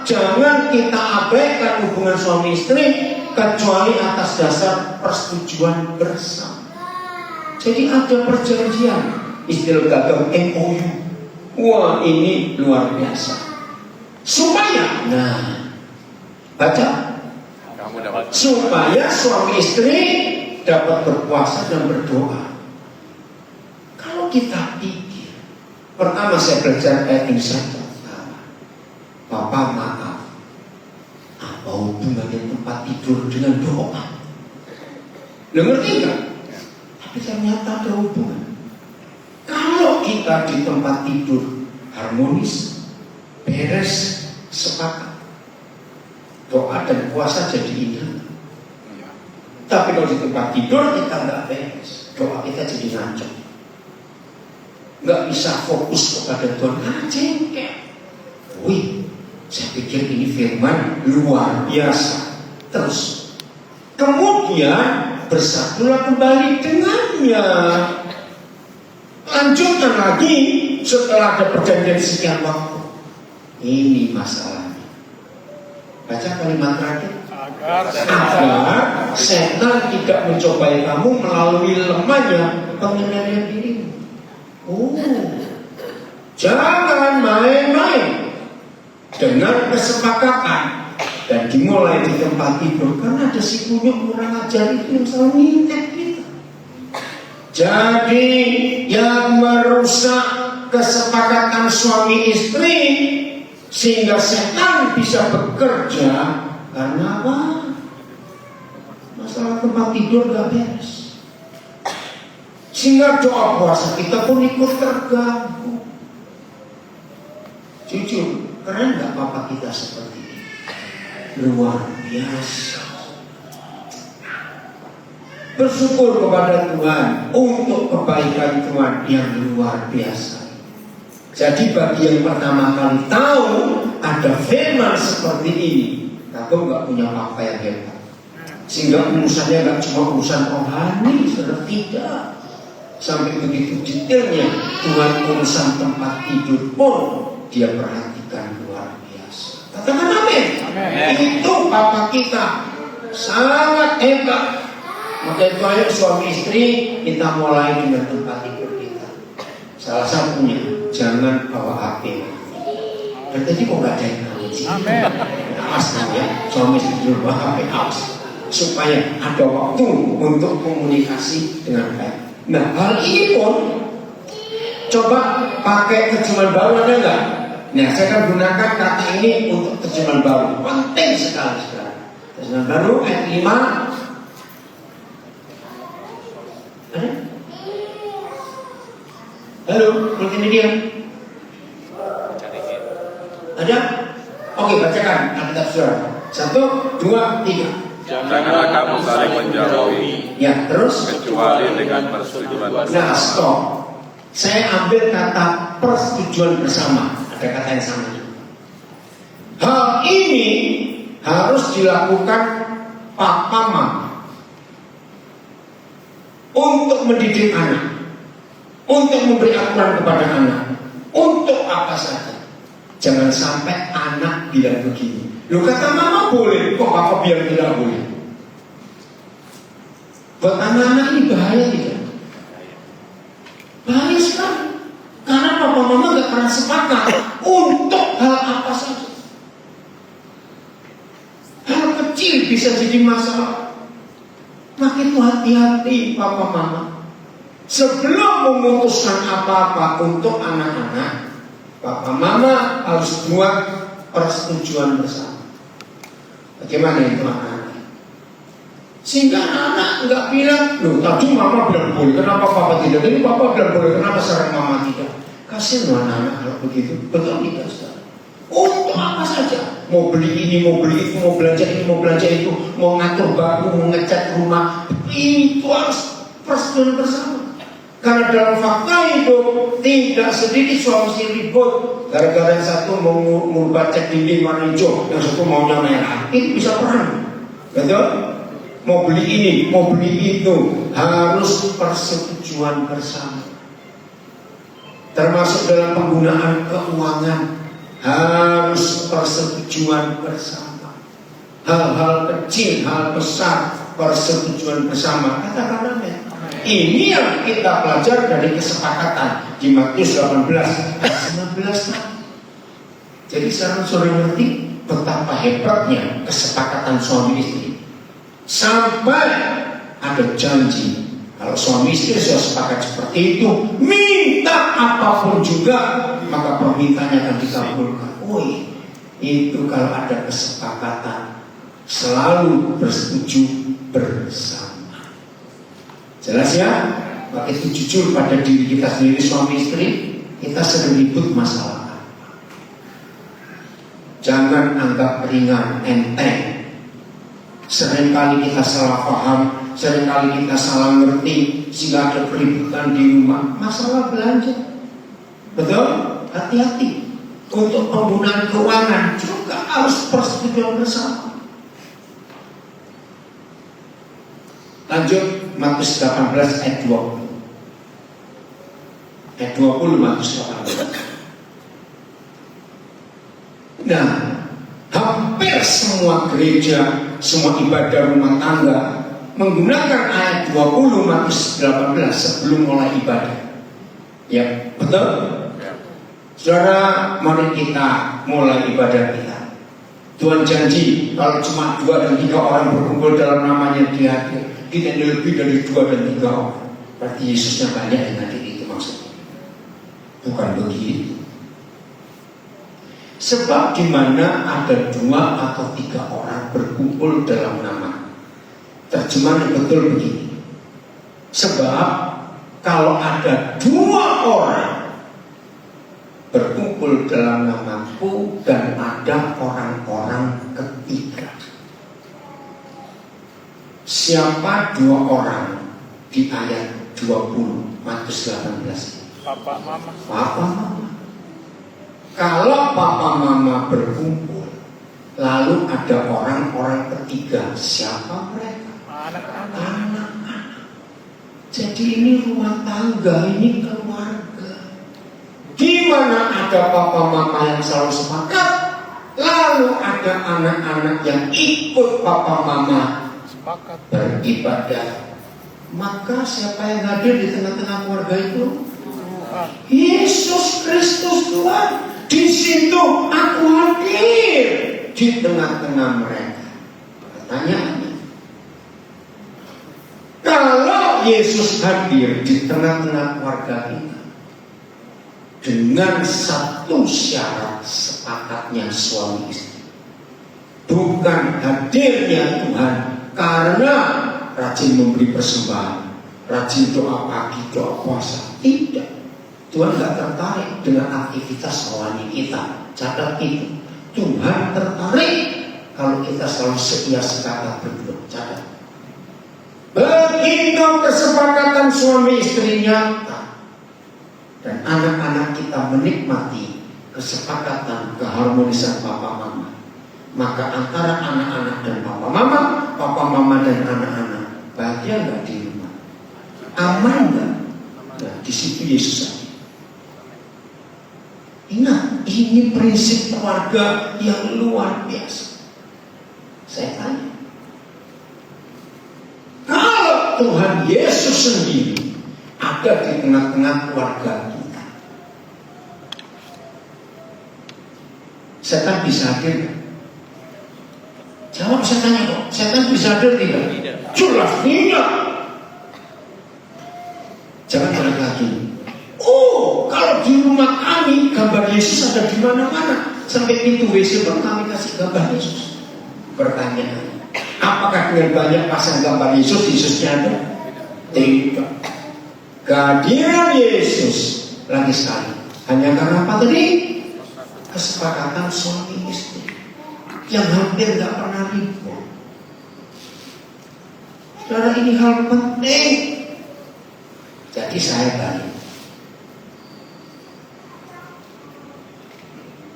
jangan kita abaikan hubungan suami istri kecuali atas dasar persetujuan bersama. Jadi ada perjanjian, istilah gagal MOU. Wah, ini luar biasa. Supaya, baca. Supaya suami istri dapat berpuasa dan berdoa. Kalau kita pikir, pertama saya belajar ayat ini saja. Papa maaf, apa hubungannya tempat tidur dengan doa? Ngerti nggak? Tapi ternyata ada hubungan. Kalau kita di tempat tidur harmonis, beres, sepakat, doa dan puasa jadi indah. Tapi kalau di tempat tidur kita nggak beres, doa kita jadi ngaco. Nggak bisa fokus kepada Tuhan, jengkel. Wih, saya pikir ini firman luar biasa. Terus kemudian bersatulah kembali dengannya. Lanjutkan lagi setelah ada perjanjian sekian waktu. Ini masalahnya. Baca kalimat terakhir. Agar setan tidak mencobai kamu melalui lemahnya pengendalian dirimu. Jangan main-main dengan kesepakatan dan dimulai di tempat tidur, karena ada si kunyuk kurang ajar itu yang selalu ngintek kita. Jadi yang merusak kesepakatan suami istri sehingga setan bisa bekerja karena apa? Masalah tempat tidur gak beres, sehingga doa puasa kita pun ikut terganggu. Jujur, keren gak papa kita seperti ini? Luar biasa. Bersyukur kepada Tuhan untuk kebaikan Tuhan yang luar biasa. Jadi bagi yang pertama kali tahu ada firman seperti ini, aku gak punya papa yang hebat, sehingga urusannya gak cuma urusan rohani, sudah tidak. Sampai begitu detailnya Tuhan urusan tempat tidur pun Dia perhatikan luar biasa. Katakan amin. Itu Papa kita sangat hebat. Maka itu ayo suami istri kita mulai dengan tempat tidur kita. Salah satunya jangan bawa HP. Dan tadi kok gak ada yang tahu sih? Amin. Awas ya, suami istri bawa HP awas. Supaya ada waktu untuk komunikasi dengan baik. Nah, hal ini pun coba pakai terjemahan baru ada nggak? Nah, saya akan gunakan kata ini untuk terjemahan baru. Penting sekali sekarang. Terjemahan baru ayat 5. Ada? Halo, multimedia. Ada? Oke, bacakan Alkitab saudara. 1, 2, 3. Janganlah kamu saling menjauhi, Ya, terus kecuali dengan persetujuan Nah, bersama. stop. Saya ambil kata persetujuan bersama. Ada kata yang sama. Hal ini harus dilakukan papa mama untuk mendidik anak, untuk memberi aturan kepada anak, untuk apa saja. Jangan sampai anak bilang begini. Lu kata mama boleh, kok papa bilang tidak boleh? Buat anak-anak ini bahaya tidak? Bahaya sekali. Karena papa mama gak pernah sepakat untuk hal apa saja. Hal kecil bisa jadi masalah. Maka itu hati-hati papa mama. Sebelum memutuskan apa-apa untuk anak-anak, papa mama harus buat persetujuan bersama. Bagaimana itu anak-anak? Sehingga anak nggak bilang, loh tadi mama bilang boleh, kenapa papa tidak? Ini papa bilang boleh, kenapa sekarang mama tidak? Kasihan loh anak-anak kalau begitu. Betul tidak saudara? Untuk apa saja? Mau beli ini, mau beli itu, mau belanja ini, mau belanja itu, mau ngatur baku, mau ngecat rumah, itu harus persetujuan bersama. Karena dalam fakta itu tidak sedikit suami ribut gara-gara yang satu mau ngubah cat dinding warna hijau, yang satu maunya merah. Itu bisa perang, betul? Mau beli ini, mau beli itu, harus persetujuan bersama. Termasuk dalam penggunaan keuangan, harus persetujuan bersama. Hal-hal kecil, hal besar, persetujuan bersama. Katakan amin. Ini yang kita belajar dari kesepakatan di Matius 18 ayat 19. Jadi sekarang saudara ngerti betapa hebatnya kesepakatan suami istri. Sampai ada janji kalau suami istri sudah sepakat seperti itu, minta apapun juga maka permintaannya akan dikabulkan. Itu kalau ada kesepakatan selalu bersetuju bersama. Jelas ya? Maka itu jujur pada diri kita sendiri suami istri, kita sering ribut masalah. Jangan anggap ringan, enteng. Seringkali kita salah paham, seringkali kita salah ngerti, sehingga ada keributan di rumah. Masalah belanja, betul? Hati-hati. Untuk penggunaan keuangan juga harus persetujuan bersama. Lanjut Matius 18 ayat 20. Ayat 20 Matius 18. Nah, hampir semua gereja, semua ibadah rumah tangga menggunakan ayat 20 Matius 18 sebelum mulai ibadah. Ya, betul? Saudara, mari kita mulai ibadah kita. Tuhan janji kalau cuma 2 dan 3 orang berkumpul dalam namanya Dia hadir. Kita ini lebih dari 2 dan 3 orang. Berarti Yesusnya banyak yang hadir, itu maksudnya. Bukan begitu. Sebab di mana ada 2 atau 3 orang berkumpul dalam nama. Terjemahan betul begini. Sebab kalau ada 2 orang berkumpul dalam namaku dan ada orang-orang ketiga. Siapa 2 orang di ayat 20 Matius 18? Papa mama. Papa mama. Kalau papa mama berkumpul, lalu ada orang-orang ketiga, siapa mereka? Anak-anak. Anak-anak. Jadi ini rumah tangga, ini keluarga. Di mana ada papa mama yang selalu sepakat, lalu ada anak-anak yang ikut papa mama Sepakat. beribadah. Maka siapa yang hadir di tengah-tengah keluarga itu? Tuhan. Yesus Kristus Tuhan. Di situ aku hadir di tengah-tengah mereka. Pertanyaannya, kalau Yesus hadir di tengah-tengah keluarga kita dengan satu syarat sepakatnya suami istri, bukan hadirnya Tuhan karena rajin memberi persembahan, rajin doa pagi, doa puasa. Tidak. Tuhan tidak tertarik dengan aktivitas rohani kita. Catat itu. Tuhan tertarik kalau kita selalu setia sekata berdua. Catat. Begitu kesepakatan suami istri nyata dan anak-anak kita menikmati kesepakatan keharmonisan papa mama, maka antara anak-anak dan papa mama dan anak-anak bahagia nggak di rumah? Aman nggak? Nah, di situ Yesus ada. Ingat, ini prinsip keluarga yang luar biasa. Saya tanya, kalau Tuhan Yesus sendiri ada di tengah-tengah keluarga kita, setan bisa hadir? Jawab, saya tanya kok, setan bisa hadir tidak? Jelas tidak. Jangan balik lagi. Oh, kalau di rumah kami gambar Yesus ada di mana-mana. Sampai pintu WC pun kami kasih gambar Yesus. Pertanyaan, apakah dengan banyak pasang gambar Yesus, Yesusnya ada? Tidak. Kehadiran Yesus lagi sekali hanya karena apa tadi? Kesepakatan suami istri yang hampir tidak pernah ribut. Saudara, ini hal penting. Jadi saya balik.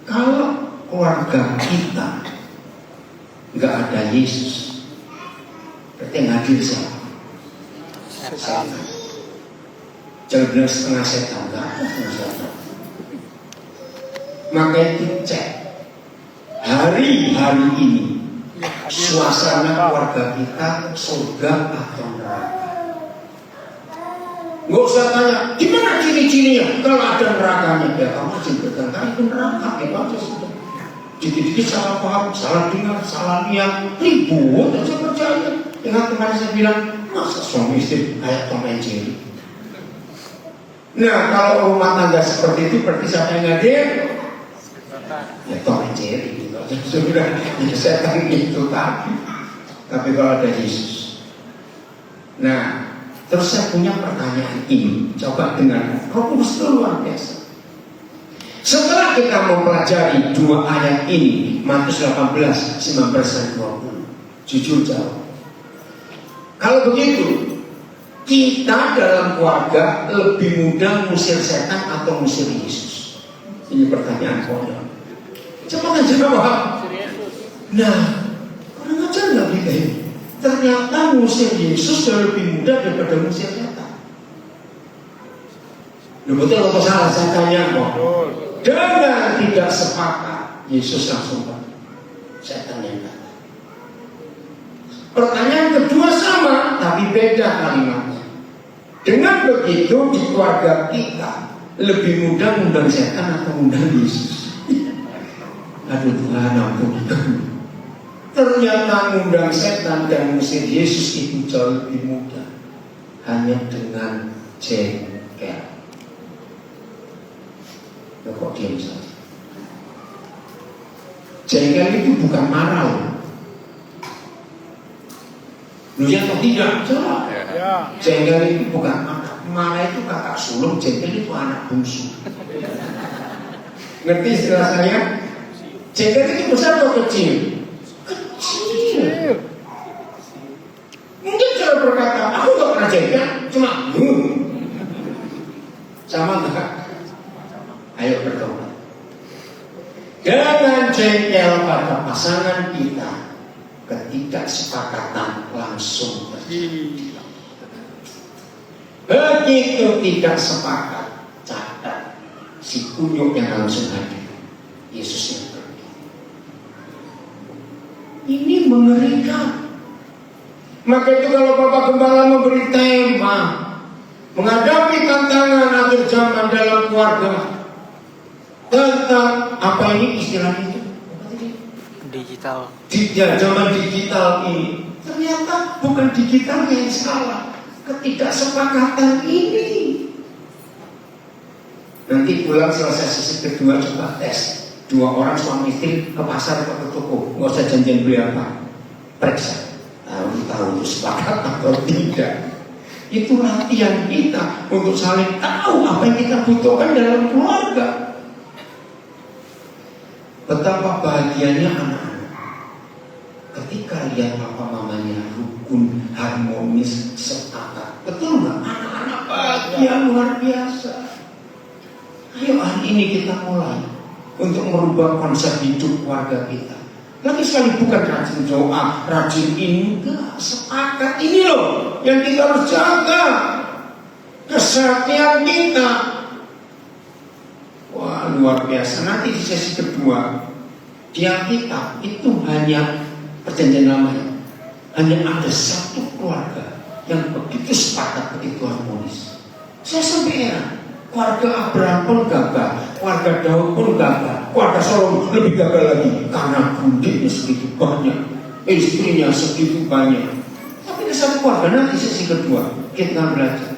Kalau keluarga kita nggak ada Yesus, berarti yang hadir siapa? Setan. Jangan bilang setengah setan, nggak ada setengah setan. Maka itu cek hari-hari ini suasana keluarga kita surga atau neraka. Nggak usah tanya, gimana ciri-cirinya? Kalau ada nerakanya, ya kamu harus bertentang itu neraka, itu aja sudah. Dikit-dikit salah paham, salah dengar, salah lihat, ribut aja percaya. Dengan kemarin saya bilang, masa suami istri kayak Tom and Jerry? Nah, kalau rumah tangga seperti itu, berarti siapa yang hadir? Ya Tom and Jerry gitu aja sudah. Ya setan itu tadi. Tapi kalau ada Yesus, nah, terus saya punya pertanyaan ini. Coba dengar. Roh Kudus itu luar biasa. Setelah kita mempelajari dua ayat ini, Matius 18, 19, 20, jujur jawab. Kalau begitu, kita dalam keluarga lebih mudah ngusir setan atau ngusir Yesus? Ini pertanyaan konyol. Coba kan jawab. Nah, orang ajar nggak kita ini? Ternyata ngusir Yesus jauh lebih mudah daripada ngusir setan. Betul atau salah saya tanya kok. Dengan tidak sepakat, Yesus langsung pergi. Setan yang datang. Pertanyaan kedua sama, tapi beda kalimatnya. Dengan begitu di keluarga kita lebih mudah ngundang setan atau ngundang Yesus? Aduh Tuhan, ampunkan. Ternyata ngundang setan dan ngusir Yesus itu jauh lebih mudah. Hanya dengan jengkel. Ya kok diam saja. Jengkel itu bukan marah loh. Lu ya atau tidak? Coba. Ya. Jengkel itu bukan marah. Marah itu kakak sulung, jengkel itu anak bungsu. Ngerti istilah saya? Jengkel itu besar atau kecil? Kecil. Mungkin cara berkata, aku gak pernah jengkel, cuma sama enggak? Ayo bertobat. Dengan jengkel pada pasangan kita, ketidaksepakatan langsung terjadi. Begitu tidak sepakat, catat, si kunyuk yang langsung hadir, Yesus yang pergi. Ini mengerikan. Maka itu kalau Bapak Gembala memberi tema menghadapi tantangan akhir zaman dalam keluarga, tentang apa ini istilahnya itu? Digital. Di zaman digital ini, ternyata bukan digital yang salah, ketidaksepakatan ini. Nanti pulang selesai sesi kedua coba tes 2 orang suami istri ke pasar atau ke toko, nggak usah janjian beli apa, periksa, tahu itu sepakat atau tidak. Itu latihan kita untuk saling tahu apa yang kita butuhkan dalam keluarga. Betapa bahagianya anak-anak ketika lihat papa mamanya rukun, harmonis, sepakat. Betul nggak? Anak-anak bahagia luar biasa. Ayo hari ini kita mulai untuk merubah konsep hidup keluarga kita. Lagi sekali bukan rajin doa, rajin ini, enggak, sepakat. Ini loh yang kita harus jaga, kesaktian kita. Wah luar biasa. Nanti di sesi kedua di Alkitab itu hanya perjanjian lama ya, hanya ada satu keluarga yang begitu sepakat, begitu harmonis. Saya sampai heran. Keluarga Abraham pun gagal, keluarga Daud pun gagal, keluarga Salomo lebih gagal lagi karena bundiknya segitu banyak, istrinya segitu banyak. Tapi di satu keluarga nanti sesi kedua kita belajar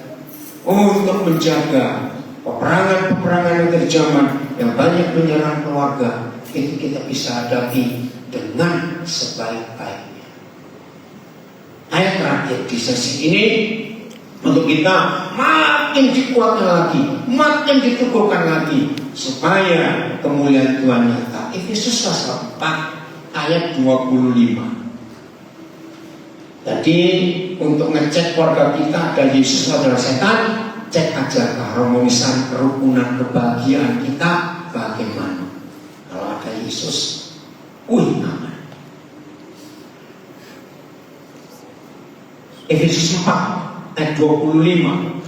untuk menjaga peperangan-peperangan akhir zaman yang banyak menyerang keluarga, itu kita bisa hadapi dengan sebaik-baiknya. Ayat terakhir di sesi ini untuk kita makin dikuatkan lagi, makin diteguhkan lagi supaya kemuliaan Tuhan nyata. Efesus pasal 4 ayat 25. Jadi untuk ngecek keluarga kita ada Yesus adalah setan, cek aja keharmonisan, kerukunan, kebahagiaan kita bagaimana. Kalau ada Yesus, aman. Efesus 4 ayat 25.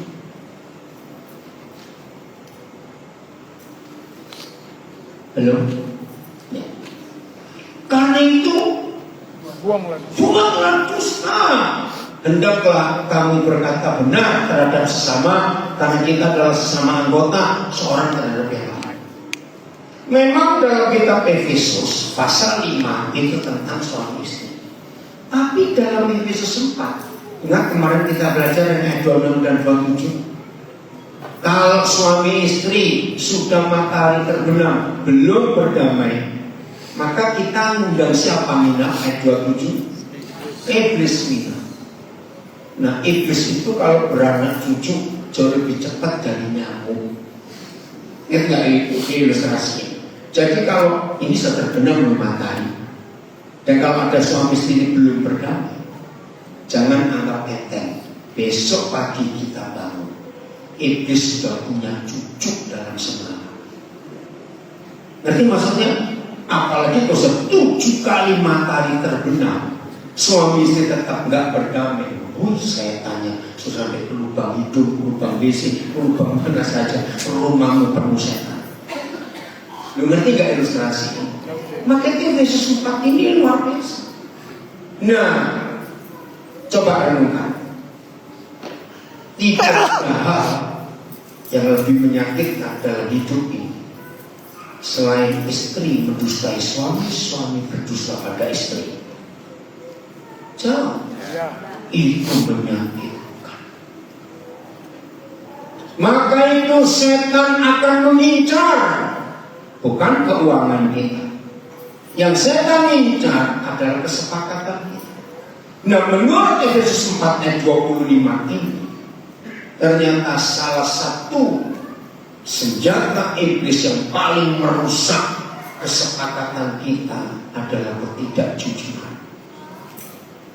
Belum? Ya. Karena itu buanglah dusta. Hendaklah kamu berkata benar terhadap sesama, karena kita adalah sesama anggota seorang terhadap yang lain. Memang dalam kitab Efesus pasal 5 itu tentang suami istri. Tapi dalam Efesus 4, ingat kemarin kita belajar ayat 26 dan 27. Kalau suami istri sudah matahari terbenam belum berdamai, maka kita ngundang siapa mina? Ayat 27. Iblis mina. Nah iblis itu kalau beranak cucu jauh lebih cepat dari nyamuk. Ingat itu ilustrasinya. Jadi kalau ini sudah terbenam belum matahari, dan kalau ada suami istri belum berdamai, jangan anggap enteng. Besok pagi kita bangun, iblis sudah punya cucu dalam semalam. Ngerti maksudnya? Apalagi kalau 7 kali matahari terbenam, suami istri tetap nggak berdamai. Saya tanya, sudah sampai ke lubang hidung, lubang WC, lubang mana saja, rumahmu penuh setan. Lu ngerti gak ilustrasinya? Makanya Yesus 4 ini luar biasa. Nah, coba renungkan. Tidak ada hal yang lebih menyakitkan dalam hidup ini selain istri mendustai suami, suami berdusta pada istri. Jauh. Itu menyakitkan. Maka itu setan akan mengincar bukan keuangan kita. Yang setan incar adalah kesepakatan kita. Nah menurut Efesus 4 ayat 25 ini, ternyata salah satu senjata iblis yang paling merusak kesepakatan kita adalah ketidakjujuran.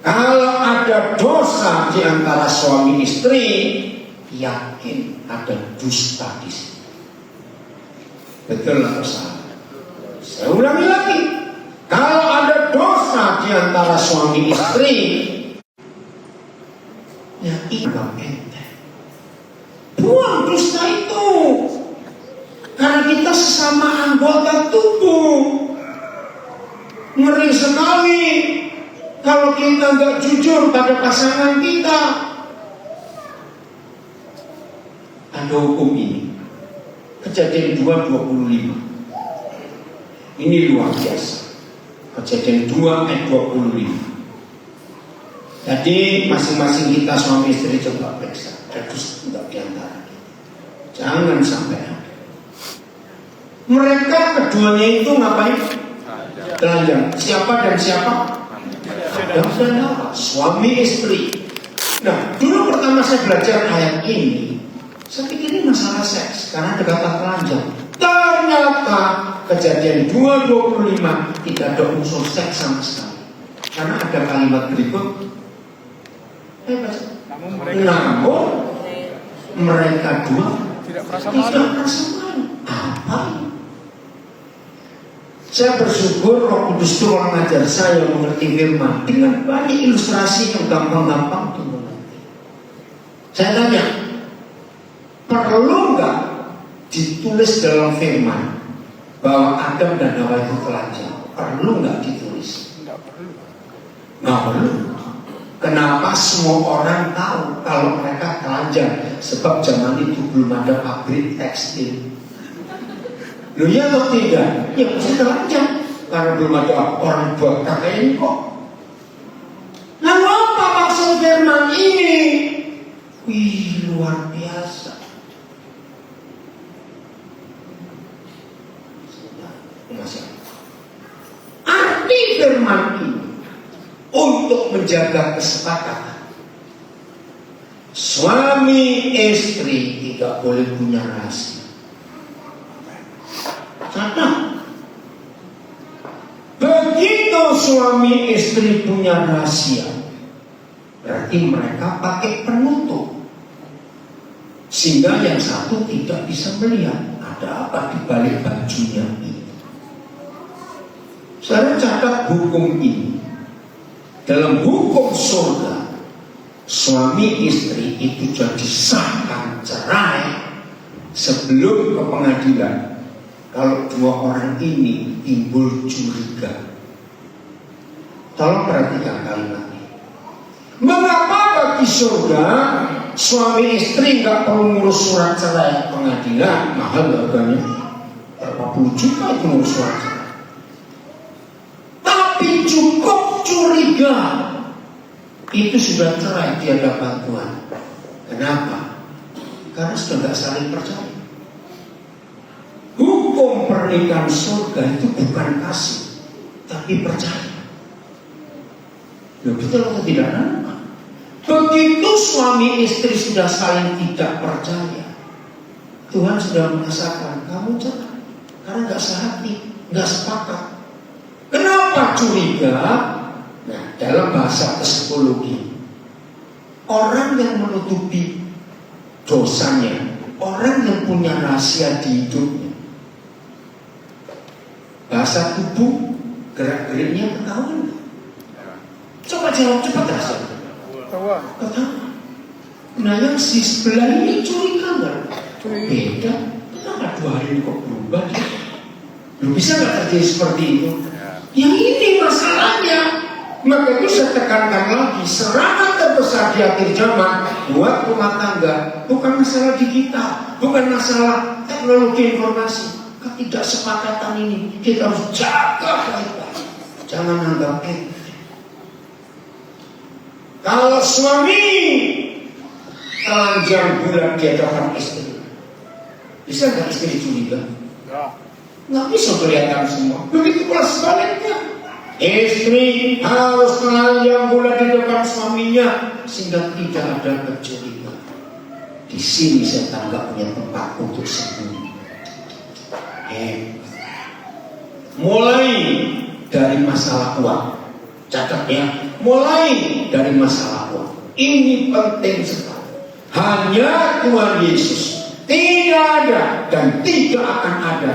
Kalau ada dosa di antara suami istri, yakin ada dusta di sini. Betul atau salah? Saya ulangi lagi. Kalau ada dosa di antara suami istri, ya ingat enteng. sesama anggota tubuh. Ngeri sekali kalau kita nggak jujur pada pasangan kita. Ada hukum ini, Kejadian 2:25. Ini luar biasa. Kejadian 2 ayat 25. Jadi masing-masing kita suami istri coba periksa. Terus tidak diantara kita. Jangan sampai ada. Mereka keduanya itu ngapain? Telanjang. Siapa dan siapa? Adam dan Hawa, suami istri. Nah, dulu pertama saya belajar ayat ini, saya pikir ini masalah seks karena ada kata telanjang. Ternyata Kejadian 2:25 tidak ada unsur seks sama sekali. Karena ada kalimat berikut. Namun mereka dua tidak merasa malu. malu. Apa ini? Saya bersyukur Roh Kudus itu mengajar saya mengerti firman dengan banyak ilustrasi yang gampang-gampang untuk mengerti. Saya tanya, perlu nggak ditulis dalam firman bahwa Adam dan Hawa itu telanjang? Perlu nggak ditulis? Tidak perlu. Nggak perlu. Kenapa semua orang tahu kalau mereka telanjang? Sebab zaman itu belum ada pabrik tekstil. Loh ya atau tidak? Ya pasti telanjang. Karena belum ada orang buat kain kok. Lalu apa maksud firman ini? Wih, luar biasa. Arti firman ini untuk menjaga kesepakatan. Suami istri tidak boleh punya rahasia. Catat. Begitu suami istri punya rahasia, berarti mereka pakai penutup, sehingga yang satu tidak bisa melihat ada apa di balik bajunya ini. Saya catat hukum ini. Dalam hukum surga, suami istri itu jadi sahkan cerai sebelum ke pengadilan. Kalau dua orang ini timbul curiga. Tolong perhatikan kalimat ini. Mengapa bagi surga suami istri nggak perlu ngurus surat cerai pengadilan? Mahal harganya, berapa puluh juta itu ngurus surat cerai. Tapi cukup curiga, itu sudah cerai, tiada bantuan. Kenapa? Karena sudah nggak saling percaya. Hukum pernikahan surga itu bukan kasih, tapi percaya. Ya betul atau tidak? Begitu suami istri sudah saling tidak percaya, Tuhan sudah merasakan kamu cerai karena nggak sehati, nggak sepakat. Kenapa curiga? Nah, dalam bahasa psikologi, orang yang menutupi dosanya, orang yang punya rahasia di hidupnya, bahasa tubuh gerak-geriknya ketahuan. Coba jawab cepat rahasia. Ketahuan. Nah, yang si sebelah ini curiga nggak? Beda. Kenapa 2 hari kok berubah? Belum bisa nggak terjadi seperti itu? Yang ini masalahnya. Maka itu saya tekankan lagi, serangan terbesar di akhir zaman buat rumah tangga bukan masalah digital, bukan masalah teknologi informasi. Ketidaksepakatan ini kita harus jaga baik-baik. Jangan anggap kalau suami telanjang bulat di hadapan istri, bisa nggak istri curiga? Nggak bisa kelihatan semua. Begitu pula sebaliknya. Istri harus telanjang bulat di depan suaminya sehingga tidak ada kecurigaan. Di sini saya nggak punya tempat untuk sembunyi. Mulai dari masalah uang, catat ya. Mulai dari masalah uang. Ini penting sekali. Hanya Tuhan Yesus, tidak ada dan tidak akan ada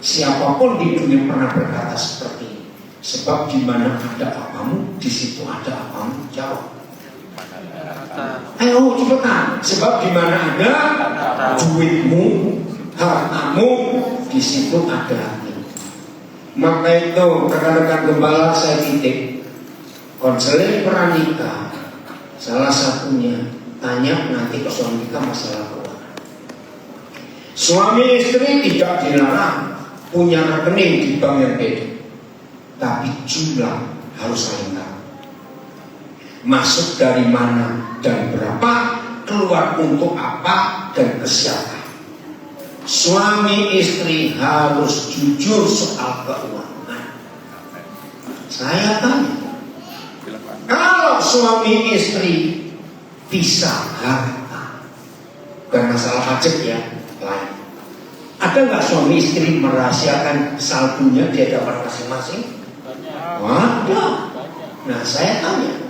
siapapun di dunia pernah berkata seperti ini. Sebab di mana ada apamu, di situ ada apamu. Jawab. Ayo cepetan. Sebab di mana ada duitmu, hartamu, di situ ada hati. Maka itu rekan-rekan gembala saya titip, konseling pranikah salah satunya tanya nanti ke suami kita masalah keuangan. Suami istri tidak dilarang punya rekening di bank yang beda, tapi jumlah harus saling tahu. Masuk dari mana dan berapa, keluar untuk apa dan ke siapa. Suami istri harus jujur soal keuangan. Saya tanya, kalau suami istri pisah harta, bukan masalah pajak ya, lain. Ada nggak suami istri merahasiakan saldonya di hadapan masing-masing? Ada. Nah saya tanya,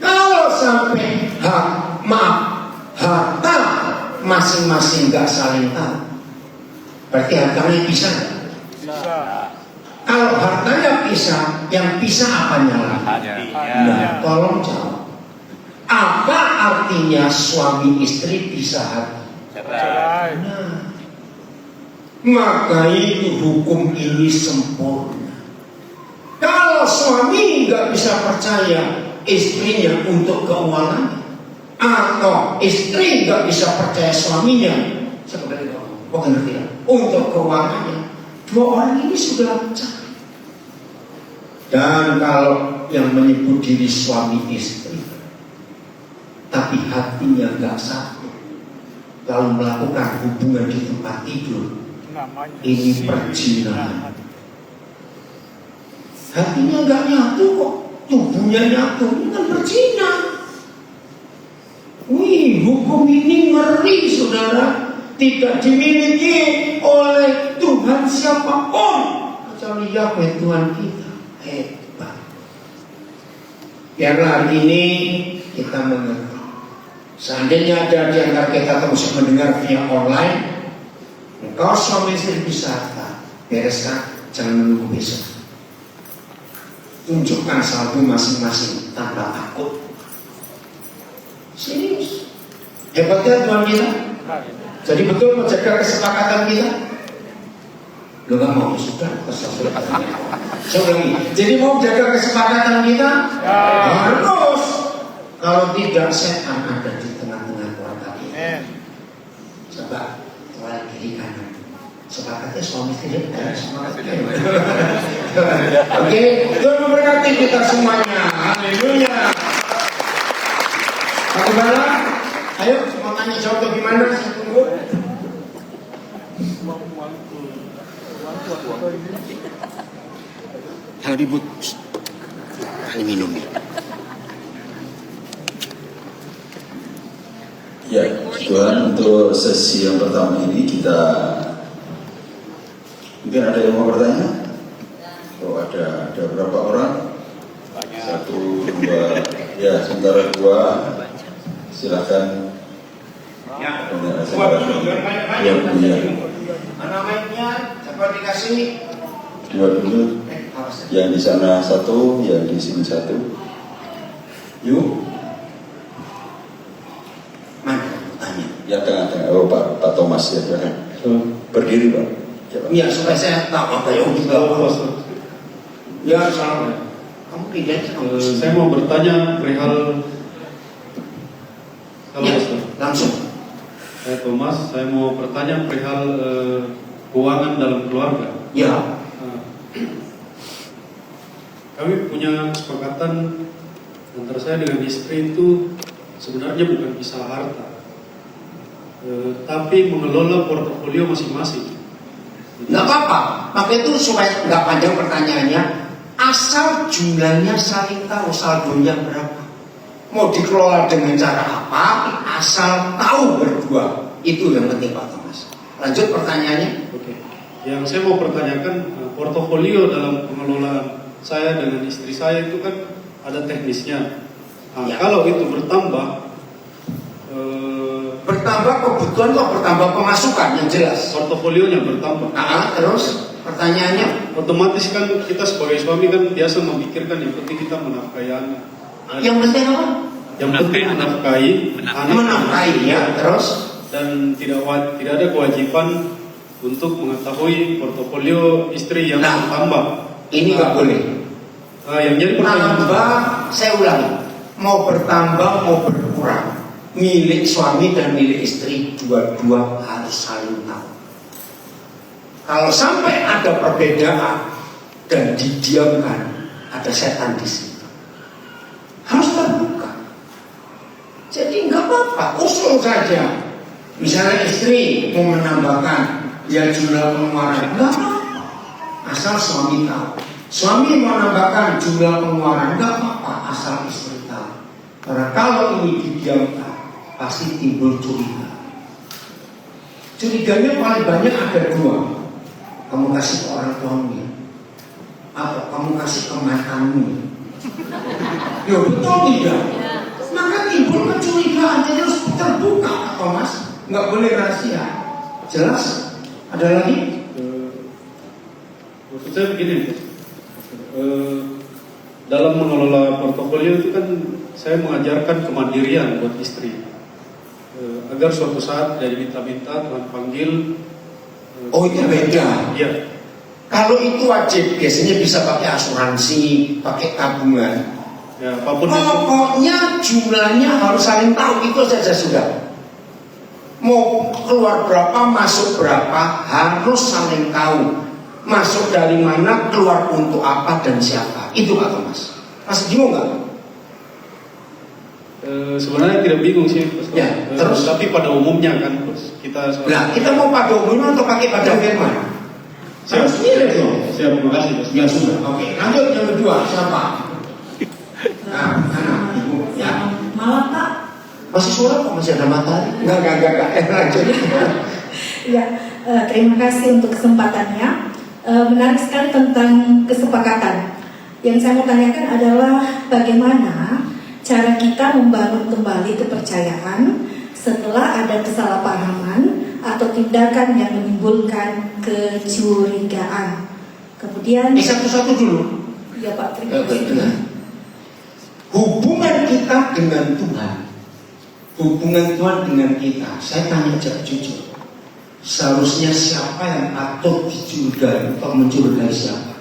kalau sampai harta masing-masing nggak saling tahu, berarti hartanya pisah nggak? Bisa. Kalau hartanya pisah, yang pisah apanya lagi? Nah, tolong jawab. Apa artinya suami istri pisah harta? Cerai. Nah, maka itu hukum ini sempurna. Kalau suami nggak bisa percaya istrinya untuk keuangan, atau istri nggak bisa percaya suaminya, seperti itu, ngerti ya? Untuk keuangannya, dua orang ini sudah pecah. Dan kalau yang menyebut diri suami istri, tapi hatinya nggak satu, lalu melakukan hubungan di tempat tidur, Namanya ini perzinahan. Hatinya nggak nyatu kok, tubuhnya nyatu, ini kan berzina. Wih, hukum ini ngeri saudara. Tidak dimiliki oleh Tuhan siapapun kecuali Yahweh Tuhan kita. Hebat. Biarlah hari ini kita mengerti. Seandainya ada di antara kita terus mendengar via online, engkau suami istri bisa bereskan, jangan menunggu besok. Tunjukkan saldo masing-masing tanpa takut. Serius. Hebatnya Tuhan kita. Jadi betul menjaga kesepakatan kita. Lo gak mau sudah terserah. Saya ulangi. Jadi mau jaga kesepakatan kita harus. Kalau tidak, setan ada di tengah-tengah keluarga kita. Coba mulai kiri kanan. Sepakatnya suami istri. Oke, Tuhan memberkati kita semuanya. Haleluya. Bagaimana? Ayo, mau tanya jawab bagaimana? Saya tunggu. Yang ribut. Ini minum. Ya, Tuhan, untuk sesi yang pertama ini kita mungkin ada yang mau bertanya? Oh, ada berapa orang? Satu, dua, ya, sementara dua. Silakan. Ya, Dua dulu. Mana mic-nya? Siapa dikasih? Dua dulu. Yang di sana satu, yang di sini satu. Yuk. Mana? Tanya. Yang tengah-tengah. Oh, Pak Thomas ya, silakan. Berdiri, Pak. Iya, supaya saya tahu apa yang kita bahas. Ya, salam. Kamu pindah ke Saya mau bertanya perihal ya, langsung. Saya Thomas, saya mau bertanya perihal keuangan dalam keluarga. Ya. Kami punya kesepakatan antara saya dengan istri itu sebenarnya bukan pisah harta, tapi mengelola portofolio masing-masing. Nggak apa-apa. Maka itu supaya nggak panjang pertanyaannya, asal jumlahnya saling tahu saldonya berapa. Mau dikelola dengan cara apa, asal tahu berdua. Itu yang penting Pak Thomas. Lanjut pertanyaannya. Oke. Yang saya mau pertanyakan, portofolio dalam pengelolaan saya dengan istri saya itu kan ada teknisnya. Nah, Ya. Kalau itu bertambah, Bertambah kebutuhan atau bertambah pemasukan yang jelas. portofolionya bertambah. Terus pertanyaannya, Otomatis kan kita sebagai suami kan biasa memikirkan yang penting kita menafkahi anak. yang penting apa? Yang penting menafkahi anak. Menafkahi ya. Terus Dan tidak ada kewajiban untuk mengetahui portofolio istri yang Nah, bertambah. Ini nggak boleh. Yang jadi pertanyaan Tambah, saya ulangi, mau bertambah mau berkurang, milik suami dan milik istri dua-dua harus saling tahu. Kalau sampai ada perbedaan dan didiamkan, ada setan di situ. Harus terbuka. Jadi nggak apa-apa, usul saja. Misalnya istri mau menambahkan ya jumlah pengeluaran, nggak apa-apa, asal suami tahu. Suami mau menambahkan jumlah pengeluaran, nggak apa-apa, asal istri tahu. Karena kalau ini didiamkan, pasti timbul curiga. Curiganya paling banyak ada dua. Kamu kasih ke orang tuamu, atau kamu kasih ke mantanmu. Ya betul tidak? Maka timbul kecurigaan, jadi harus terbuka, apa mas? Nggak boleh rahasia. Jelas? Ada lagi? maksud saya begini, dalam mengelola portofolio itu kan saya mengajarkan kemandirian buat istri, agar suatu saat dari minta-minta Tuhan panggil. Oh itu beda. Iya. Kalau itu wajib, biasanya bisa pakai asuransi, pakai tabungan. Ya, apapun itu. Pokoknya jumlahnya harus saling tahu, itu saja sudah. Mau keluar berapa, masuk berapa, harus saling tahu. Masuk dari mana, keluar untuk apa dan siapa. Itu Pak Thomas. Masih bingung nggak? Sebenarnya tidak bingung sih, Bos. Ya, terus? Tapi pada umumnya kan, Bos. Nah, kita mau pada umumnya atau pakai pada firman? Harus milih dong. Siap, terima kasih, Bos. Ya sudah. Oke, lanjut yang kedua, siapa? Nah, anak, ibu. Ya. Malam Pak. Masih suara kok, masih ada matahari? Enggak. Lanjut. Ya, terima kasih untuk kesempatannya. Menarik sekali tentang kesepakatan. Yang saya mau tanyakan adalah bagaimana cara kita membangun kembali kepercayaan setelah ada kesalahpahaman atau tindakan yang menimbulkan kecurigaan. Kemudian Satu-satu dulu. ya Pak, terima kasih. Hubungan kita dengan Tuhan, hubungan Tuhan dengan kita, saya tanya jujur, seharusnya siapa yang patut dicurigai atau mencurigai siapa?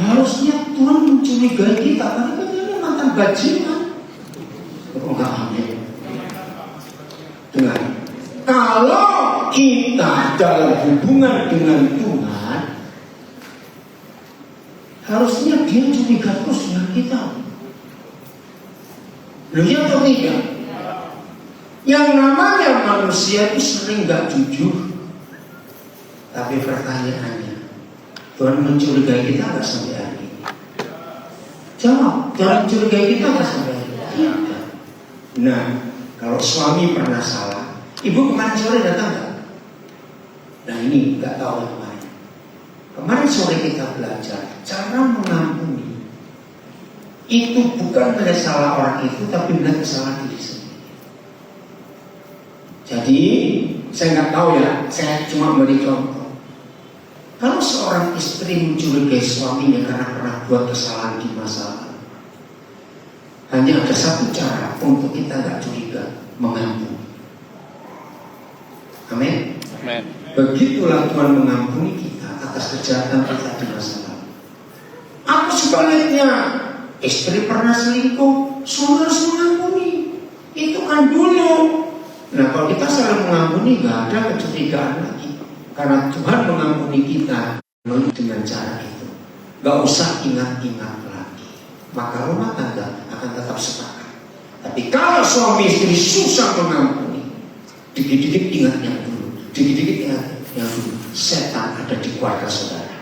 Harusnya Tuhan mencurigai kita, karena kita ini mantan bajingan. Enggak aneh. Dengar, kalau kita dalam hubungan dengan Tuhan, harusnya dia curiga terus dengan kita. Loh ya atau tidak? Yang namanya manusia itu sering gak jujur. Tapi pertanyaannya, Tuhan mencurigai kita gak sampai hari ini? Jawab, Tuhan mencurigai kita gak sampai hari ini? Tidak. Nah, kalau suami pernah salah, ibu kemarin sore datang gak? Nah ini gak tahu yang kemarin. Kemarin sore kita belajar cara mengampuni. Itu bukan melihat salah orang itu, tapi melihat kesalahan diri sendiri. Jadi saya nggak tahu ya, saya cuma beri contoh. Kalau seorang istri mencurigai suaminya karena pernah buat kesalahan di masa lalu, hanya ada satu cara untuk kita nggak curiga, mengampuni. Amin. Amin. Begitulah Tuhan mengampuni kita atas kejahatan kita di masa lalu. Aku sebaliknya, istri pernah selingkuh, suami harus mengampuni. Itu kan dulu. Nah kalau kita saling mengampuni, nggak ada kecurigaan lagi. Karena Tuhan mengampuni kita dengan cara itu. Nggak usah ingat-ingat lagi. Maka rumah tangga akan tetap sepakat. Tapi kalau suami istri susah mengampuni, dikit-dikit ingat yang dulu, dikit-dikit ingat yang dulu. Setan ada di keluarga saudara.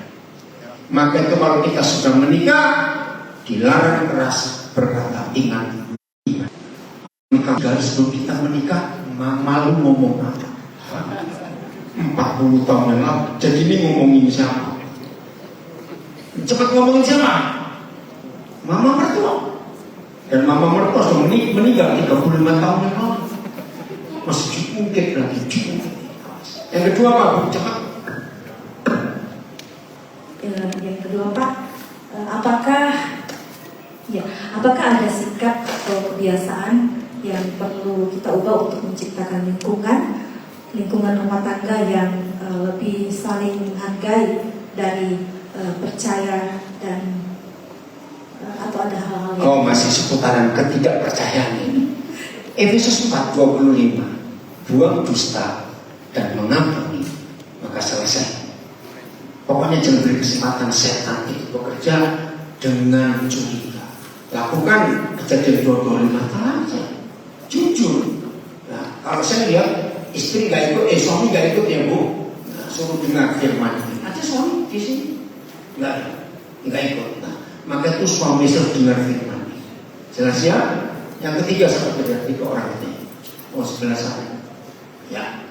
Maka itu kalau kita sudah menikah, dilarang keras berkata ingat. Menikah sebelum kita menikah, malu ngomong apa? 40 tahun yang lalu. Jadi ini ngomongin siapa? Cepat ngomongin siapa? Mama mertua. Dan mama mertua sudah meninggal 35 tahun yang lalu. Masih cukungkit lagi, cukungkit. Yang kedua apa Bu? Cepat. Yang kedua Pak, apakah ada sikap atau kebiasaan yang perlu kita ubah untuk menciptakan lingkungan lingkungan rumah tangga yang lebih saling menghargai dari percaya dan atau ada hal-hal yang Oh, masih seputaran ketidakpercayaan ini. Efesus 4:25, buang dusta dan mengampuni, maka selesai. Pokoknya jangan beri kesempatan setan itu bekerja dengan curiga. Lakukan Kejadian 22:5 aja, jujur. Nah, kalau saya lihat istri nggak ikut, suami nggak ikut ya bu, nah, suruh dengar firman ini. Ada suami di sini nggak ikut. Nah, maka itu suami suruh dengar firman ini. Jelas ya? Yang ketiga sahabat berarti ke orang ini. Oh, sebelah sana. Ya.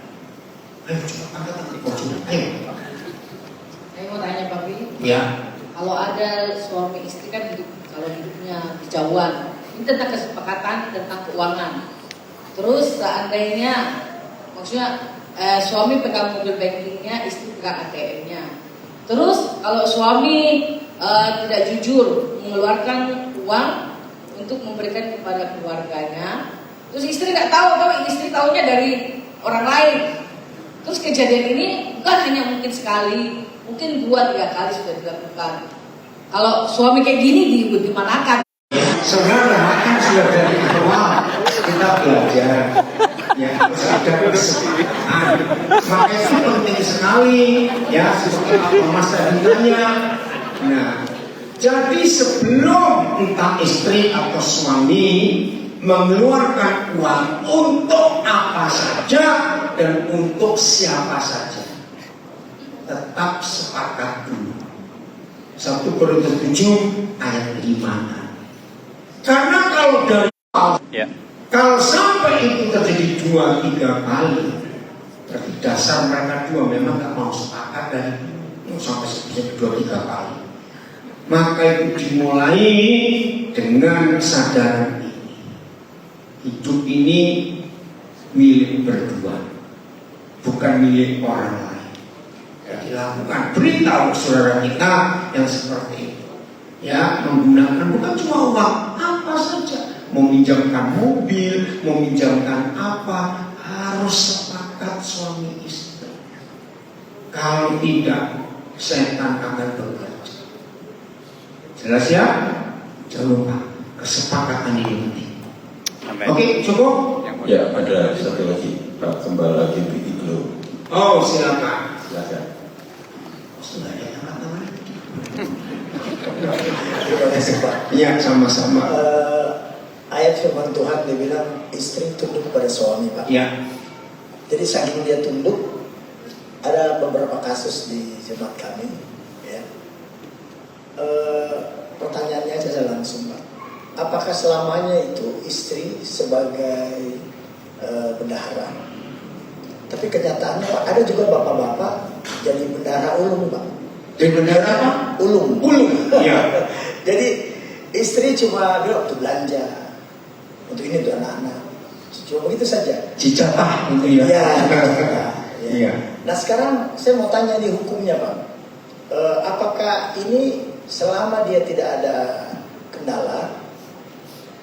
Ayo coba angkat tangan. Oh, sudah. Ayo. Saya mau tanya Papi. Ya. Kalau ada suami istri kan kalau hidupnya kejauhan, ini tentang kesepakatan tentang keuangan. Terus seandainya, maksudnya suami pegang mobil bankingnya, istri pegang ATM-nya. Terus kalau suami tidak jujur mengeluarkan uang untuk memberikan kepada keluarganya, terus istri nggak tahu, istri tahunya dari orang lain. Terus kejadian ini bukan hanya mungkin sekali, mungkin 2-3 kali sudah dilakukan. Kalau suami kayak gini dimanakan? Sebenarnya kan sudah dari awal kita belajar, ya ada kesepakatan. Maka itu penting sekali, ya seperti apa Mas tadi tanya. Nah, jadi sebelum entah istri atau suami mengeluarkan uang untuk apa saja dan untuk siapa saja, tetap sepakat dulu. 1 Korintus 7 ayat 5. Karena kalau dari kalau sampai itu terjadi 2-3 kali, berarti dasar mereka dua memang nggak mau sepakat dan sampai 2-3 kali. Maka itu dimulai dengan kesadaran ini. Hidup ini milik berdua, bukan milik orang lain. Dilakukan, beritahu saudara kita yang seperti itu, ya, menggunakan bukan cuma uang, apa saja, meminjamkan mobil, meminjamkan apa, harus sepakat suami istri. Kalau tidak, setan akan bekerja. Jelas ya? Jangan lupa, kesepakatan ini penting. Oke, cukup? Ya, ada satu lagi, Pak Kembala GPI Glow. Oh, silakan. Silakan. Sudah ada yang tangan. Iya, sama-sama. Ayat firman Tuhan dia bilang istri tunduk kepada suami, Pak. Iya. Jadi saking dia tunduk, ada beberapa kasus di jemaat kami, ya. Pertanyaannya aja langsung, Pak. Apakah selamanya itu istri sebagai bendahara? Tapi kenyataannya ada juga bapak-bapak jadi bendahara ulung, Pak. Jadi bendahara apa? Ulung. Ulung. Iya. Jadi istri cuma dia waktu belanja untuk ini untuk anak-anak. Cuma begitu saja. Cicatah gitu ya. Iya. Iya. Nah sekarang saya mau tanya di hukumnya, Pak. Apakah ini selama dia tidak ada kendala,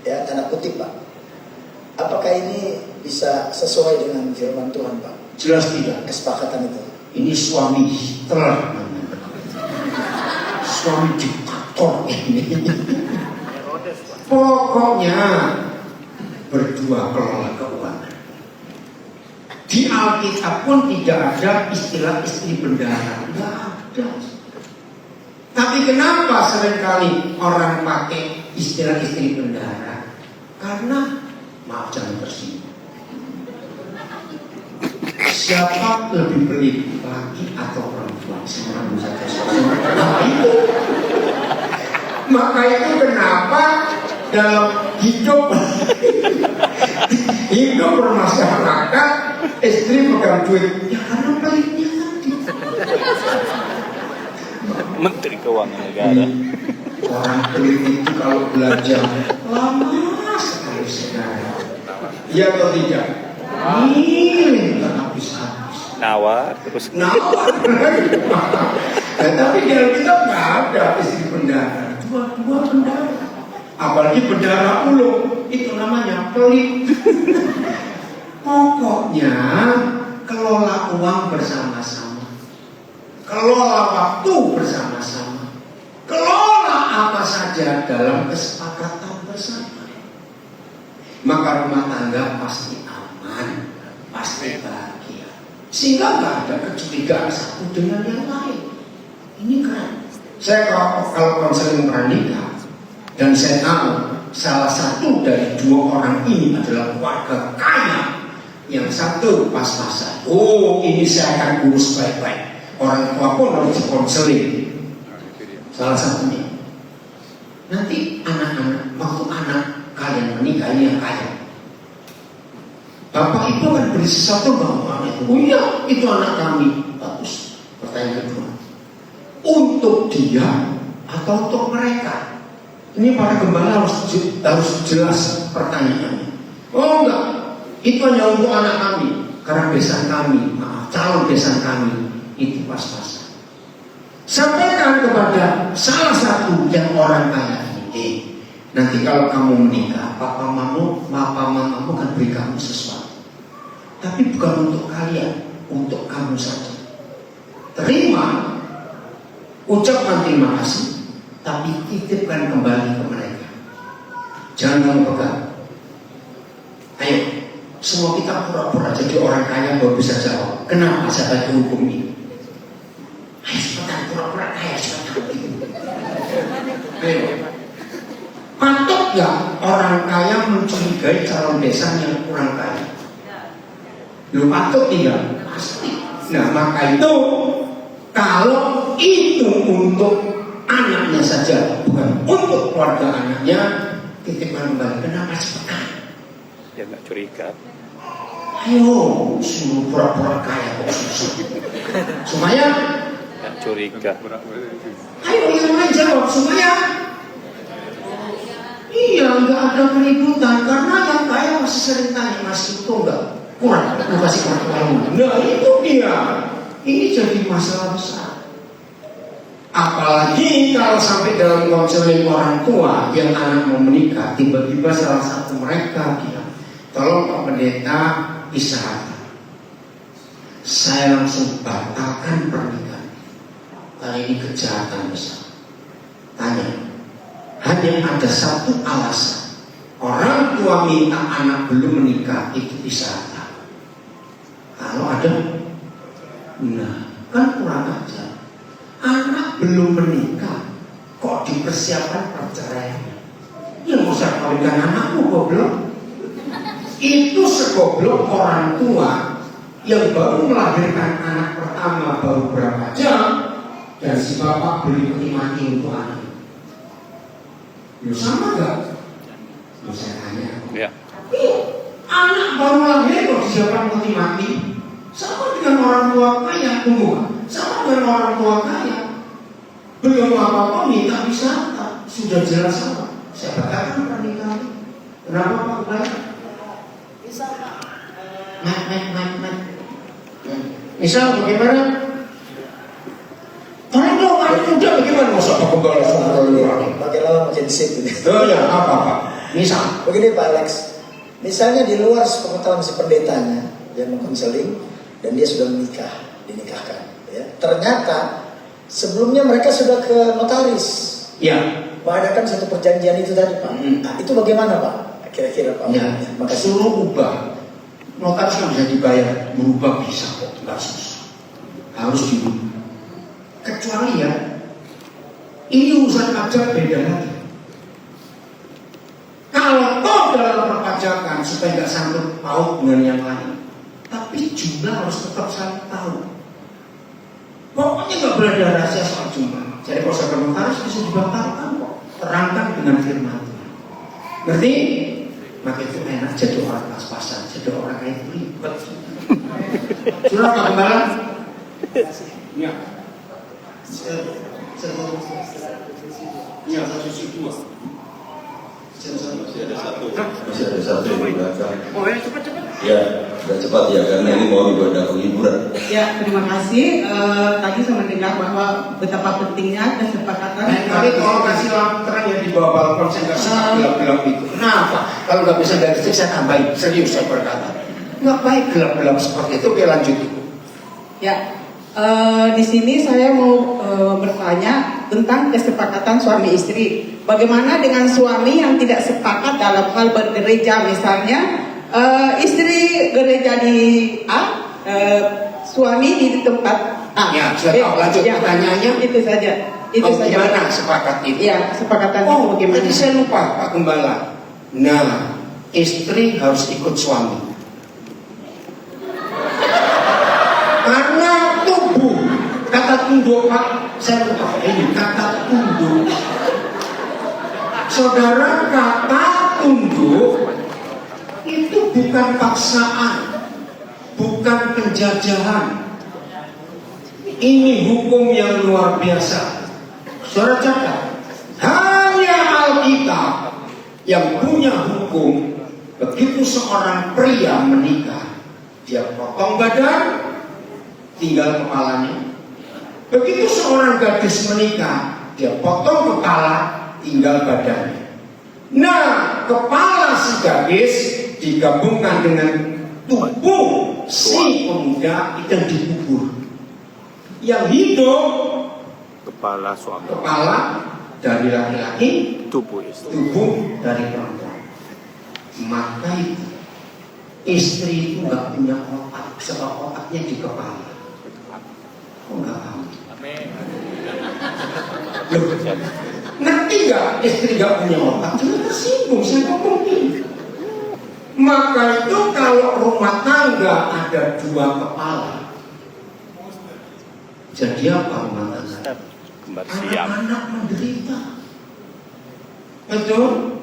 ya tanda kutip, Pak, apakah ini bisa sesuai dengan firman Tuhan, Pak? Jelas tidak. Kesepakatan itu. Ini suami Hitler, suami diktator ini. Pokoknya berdua kelola keuangan. Di Alkitab pun tidak ada istilah istri bendahara, tidak ada. Tapi kenapa seringkali orang pakai istilah istri bendahara? Karena, maaf jangan tersinggung, siapa lebih pelit, laki atau perempuan? Semua saja. Nah, itu. Maka itu kenapa dalam hidup bermasyarakat istri pegang duit? Ya karena pelitnya tadi. Menteri Keuangan Negara. Orang pelit itu kalau belajar lama sekali saudara. Iya atau tidak? Ini habis-habis. Nawar terus. Nawar. Tapi di Alkitab nggak ada istri bendahara. Dua bendahara. Apalagi bendahara ulung, itu namanya pelit. Pokoknya kelola uang bersama-sama, kelola waktu bersama-sama, kelola apa saja dalam kesepakatan bersama. Maka rumah tangga pasti aman, pasti bahagia. Sehingga nggak ada kecurigaan satu dengan yang lain. Ini keren. Saya kalau konseling pernikah, dan saya tahu salah satu dari dua orang ini adalah keluarga kaya. Yang satu pas-pasan. Oh, ini saya akan urus baik-baik. Orang tua pun harus konseling. Salah satunya. Nanti anak-anak, waktu anak kalian menikah ini yang kaya. Bapak ibu kan beri sesuatu bahwa itu. Oh iya, itu anak kami. Bagus. Pertanyaan kedua. Untuk dia atau untuk mereka? Ini para gembala harus jelas pertanyaannya. Oh enggak. Itu hanya untuk anak kami, karena besan kami, calon besan kami itu pas-pasan. Sampaikan kepada salah satu yang orang kaya ini, nanti kalau kamu menikah, papa mamamu akan beri kamu sesuatu, tapi bukan untuk kalian, untuk kamu saja. Terima, ucapkan terima kasih, tapi titipkan kembali ke mereka. Jangan kamu pegang. Ayo. Semua kita pura-pura jadi orang kaya baru bisa jawab. Kenapa saya baca hukum ini? Ayo cepetan, pura-pura kaya cepetan. Ayo. Patut gak orang kaya mencurigai calon besan yang kurang kaya? Lu patut tidak? Pasti. Nah maka itu, kalau itu untuk anaknya saja, bukan untuk keluarga anaknya, titipkan kembali. Kenapa cepetan? Ya nggak curiga. Ayo, suruh pura-pura kaya kok susah. Supaya Nggak curiga. ayo yang lain jawab supaya iya nggak ada keributan, karena yang kaya masih sering tanya masih itu enggak kurang, lu kasih kurang. Nah itu dia. Ini jadi masalah besar. Apalagi kalau sampai dalam konseling orang tua yang anak mau menikah, tiba-tiba salah satu mereka bilang, tolong Pak Pendeta isyarat, saya langsung batalkan pernikahan. Karena ini kejahatan besar. Tanya, hanya ada satu alasan. Orang tua minta anak belum menikah, itu isyarat. Kalau ada, nah kan kurang ajar. Anak belum menikah, kok dipersiapkan perceraian? Ya nggak usah kawinkan anakmu, goblok. Itu segoblok orang tua yang baru melahirkan anak pertama baru berapa jam, dan si bapak beli peti mati untuk anak. Lu sama gak? Lu saya tanya. Ya. Anak baru lahir kok disiapkan peti mati. Sama dengan orang tua kaya, sama dengan orang tua kaya. Belum apa-apa minta wisata, sudah jelas apa? Saya katakan pernikahan. Kenapa Pak Kepala? Misal bagaimana? Tolong dong, anak muda bagaimana? Masa Pak Kepala Pakai lama jadi sip ini. oh ya, apa Pak? Misal Begini Pak Alex, misalnya di luar sepengetahuan si pendetanya yang mengkonseling dan dia sudah dinikahkan, ya. Ternyata sebelumnya mereka sudah ke notaris, ya, mengadakan satu perjanjian itu tadi Pak. Nah, itu bagaimana Pak? Kira-kira Pak? ya, Makasih. suruh ubah. Notaris kan bisa dibayar, berubah bisa kok, nggak susah. Harus diubah. Kecuali ya, ini urusan pajak beda lagi. Kalau toh dalam perpajakan supaya nggak sangkut paut dengan yang lain, tapi jumlah harus tetap saling tahu. Pokoknya nggak boleh ada rahasia soal jumlah. Jadi kalau saya notaris bisa dibatalkan kok. Terangkan dengan firman Tuhan. Ngerti? Maka itu enak jadi orang pas-pasan, jadi orang kayak itu ribet. Sudah Pak Gembala? Ya. Ya, 1,2. Masih ada satu yang di belakang. Oh ya, cepat-cepat. Ya, udah cepat ya, karena ini mau ibadah penghiburan. Ya, terima kasih. Tadi saya mendengar bahwa betapa pentingnya kesepakatan. Tapi kalau kasih lampu terang ya di bawah balkon, saya nggak suka gelap-gelap itu. Kenapa? Kalau nggak bisa dari listrik saya tambahin. Serius saya berkata. Nggak baik gelap-gelap seperti itu. Oke, lanjut. Ya, di sini saya mau bertanya tentang kesepakatan suami istri. Bagaimana dengan suami yang tidak sepakat dalam hal bergereja, misalnya istri gereja di A, suami di tempat A. Ya, sudah tahu. Lanjut pertanyaannya. Itu saja. Itu saja. Gimana sepakat itu? Iya, kesepakatan itu bagaimana? Tadi saya lupa, Pak Gembala. Nah, istri harus ikut suami. Karena tubuh, kata tunduk, Pak, saya lupa ini kata tunduk. Saudara, kata tunduk itu bukan paksaan, bukan penjajahan. Ini hukum yang luar biasa. Saudara catat, hanya Alkitab yang punya hukum. Begitu seorang pria menikah, dia potong badan, tinggal kepalanya. Begitu seorang gadis menikah, dia potong kepala, tinggal badannya. Nah, kepala si gadis digabungkan dengan tubuh si pemuda itu dikubur. Yang hidup Kepala suami. kepala dari laki-laki, Tubuh istri. tubuh dari perempuan. Maka itu istri itu nggak punya otak, sebab otaknya di kepala. Oh, nggak tahu. Loh, ngerti nggak istri nggak punya otak? Jangan tersinggung, saya ngomong ini. Maka itu kalau rumah tangga ada dua kepala, jadi apa rumah tangga? Kembar siap. Anak-anak menderita. Betul?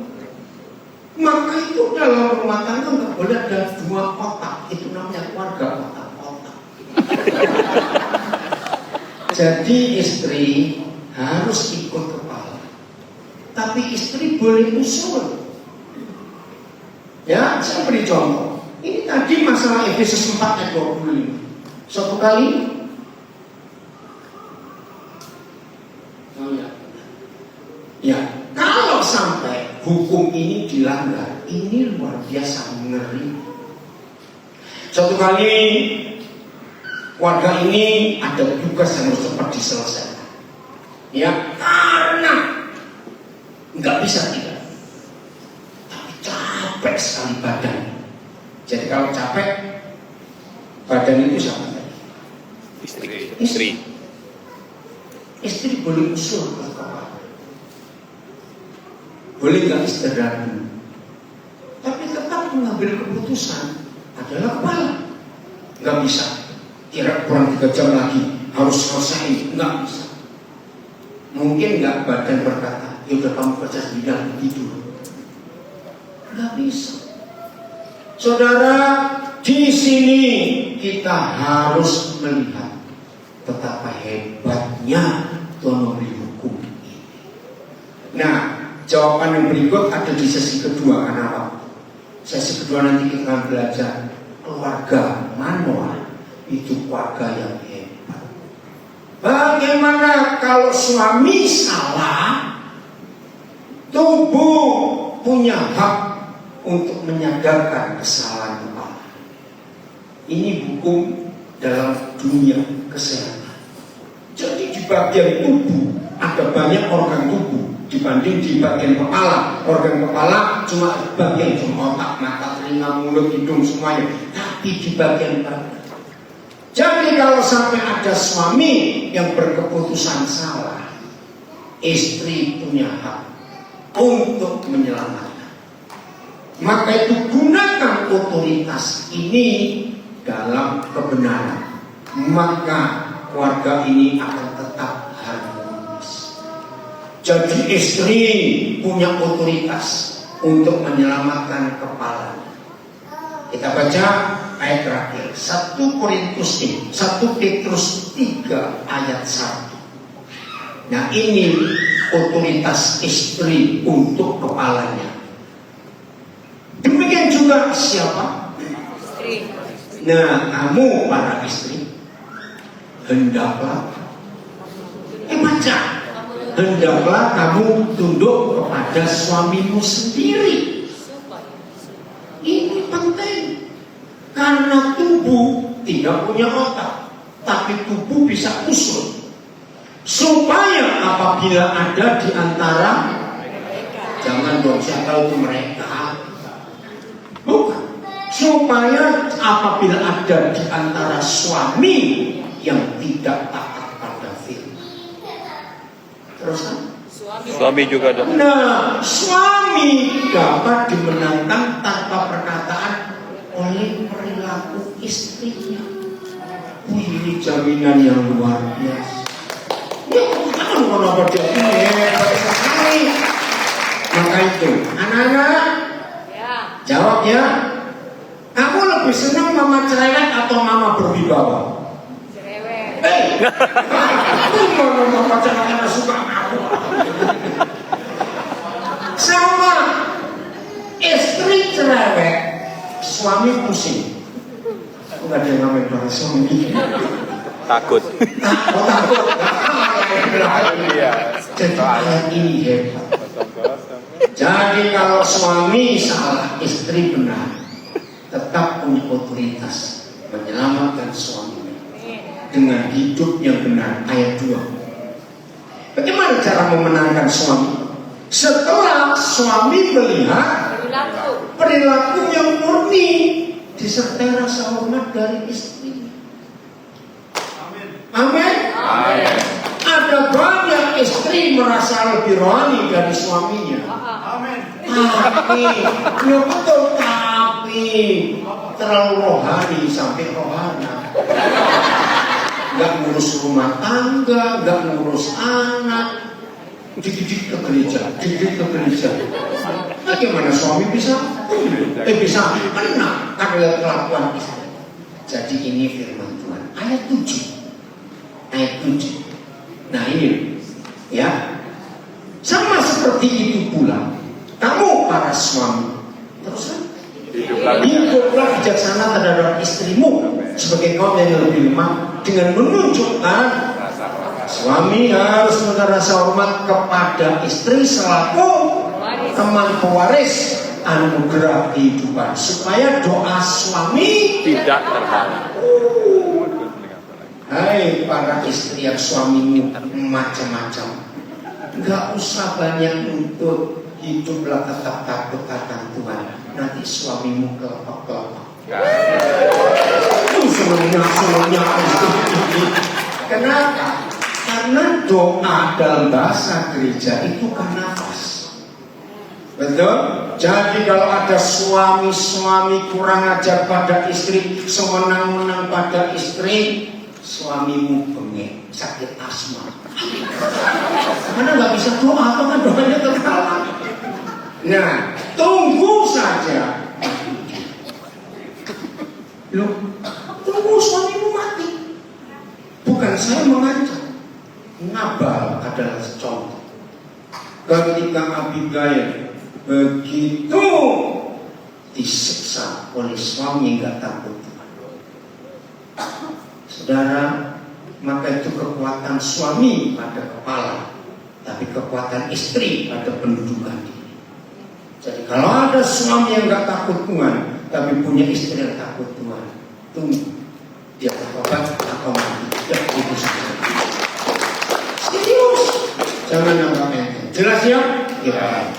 Maka itu dalam rumah tangga nggak boleh ada dua otak. Itu namanya keluarga otak-otak. Jadi istri harus ikut kepala. Tapi istri boleh usul. Ya, saya beri contoh. Ini tadi masalah Efesus 4 ayat 25. Suatu kali ya, kalau sampai hukum ini dilanggar, ini luar biasa ngeri. Suatu kali warga ini ada tugas yang harus cepat diselesaikan. Ya, karena nggak bisa tidak. Tapi capek sekali badan. Jadi kalau capek, badan itu siapa? Istri. Istri boleh usul ke kepala. Boleh nggak istirahat dulu? Tapi tetap mengambil keputusan adalah kepala. Nggak bisa. Kira kurang 3 jam lagi harus selesai. Nggak bisa. Mungkin nggak badan berkata, ya udah kamu kerja bidang begitu. Nggak bisa. Saudara, di sini kita harus melihat betapa hebatnya teori hukum ini. Nah, jawaban yang berikut ada di sesi kedua. Kenapa? Sesi kedua nanti kita akan belajar keluarga manual. Itu keluarga yang hebat. Bagaimana kalau suami salah, tubuh punya hak untuk menyadarkan kesalahan kepala. Ini hukum dalam dunia kesehatan. Jadi di bagian tubuh ada banyak organ tubuh dibanding di bagian kepala. Organ kepala cuma bagian otak, mata, telinga, mulut, hidung semuanya. Tapi di bagian badan. Jadi kalau sampai ada suami yang berkeputusan salah, istri punya hak untuk menyelamatkan. Maka itu gunakan otoritas ini dalam kebenaran. Maka keluarga ini akan tetap harmonis. Jadi istri punya otoritas untuk menyelamatkan kepala. Kita baca ayat terakhir 1 Petrus 3 ayat 1. Nah, ini otoritas istri untuk kepalanya. Demikian juga siapa? Istri. Nah, kamu para istri hendaklah baca. Hendaklah kamu tunduk kepada suamimu sendiri. Ini penting. Karena Karena tubuh tidak punya otak, tapi tubuh bisa usul. Supaya apabila ada di antara, jangan dong, siapa itu mereka? Bukan. Supaya apabila ada di antara suami yang tidak taat pada firman. Terus kan? Suami juga dong. Nah, suami dapat dimenangkan tanpa perkataan oleh perilaku istrinya. Wih, ini jaminan yang luar biasa. Ya, kenapa dia ini hebat sekali? Maka itu, anak-anak, jawab ya. Kamu lebih senang mama cerewet atau mama berwibawa? Cerewet. Mama cerewet suka aku. Sama istri cerewet, suami pusing. Enggak ada yang namanya para suami. Takut. Takut. Jadi ayat ini hebat. Jadi kalau suami salah, istri benar, tetap punya otoritas menyelamatkan suaminya dengan hidup yang benar. Ayat 2. Bagaimana cara memenangkan suami? Setelah suami melihat perilaku yang murni disertai rasa hormat dari istri. Amin. Ada banyak istri merasa lebih rohani dari suaminya. Tapi, ya betul, tapi terlalu rohani sampai rohana. Gak ngurus rumah tangga, gak ngurus anak, dididik ke gereja. Bagaimana suami bisa menang karena kelakuan istri. Jadi ini firman Tuhan. Ayat 7. Nah ini, ya, sama seperti itu pula. Kamu para suami, terus hiduplah bijaksana terhadap istrimu sebagai kaum yang lebih lemah, dengan menunjukkan suami harus merasa hormat kepada istri selaku teman pewaris anugerah kehidupan, supaya doa suami tidak terhalang. Hai para istri yang suamimu macam-macam, gak usah banyak untuk hiduplah tetap takut akan Tuhan. Nanti suamimu kelopak-kelopak. Semuanya. Kenapa? Karena doa dalam bahasa gereja itu kan nafas. Betul? Jadi kalau ada suami kurang ajar pada istri, semenang-menang pada istri, suamimu bengek, sakit asma. Karena nggak bisa doa, kan doanya terhalang. Nah, tunggu saja. Loh, tunggu suamimu mati. Bukan saya mengancam. Nabal adalah contoh. Ketika Abigail begitu disiksa oleh suami yang nggak takut Tuhan. Saudara, maka itu kekuatan suami pada kepala, tapi kekuatan istri pada pendudukan diri. Jadi kalau ada suami yang nggak takut Tuhan, tapi punya istri yang takut Tuhan, tunggu dia bertobat atau mati. Itu saja. Serius, jangan nambah enteng. Jelas ya? Ya.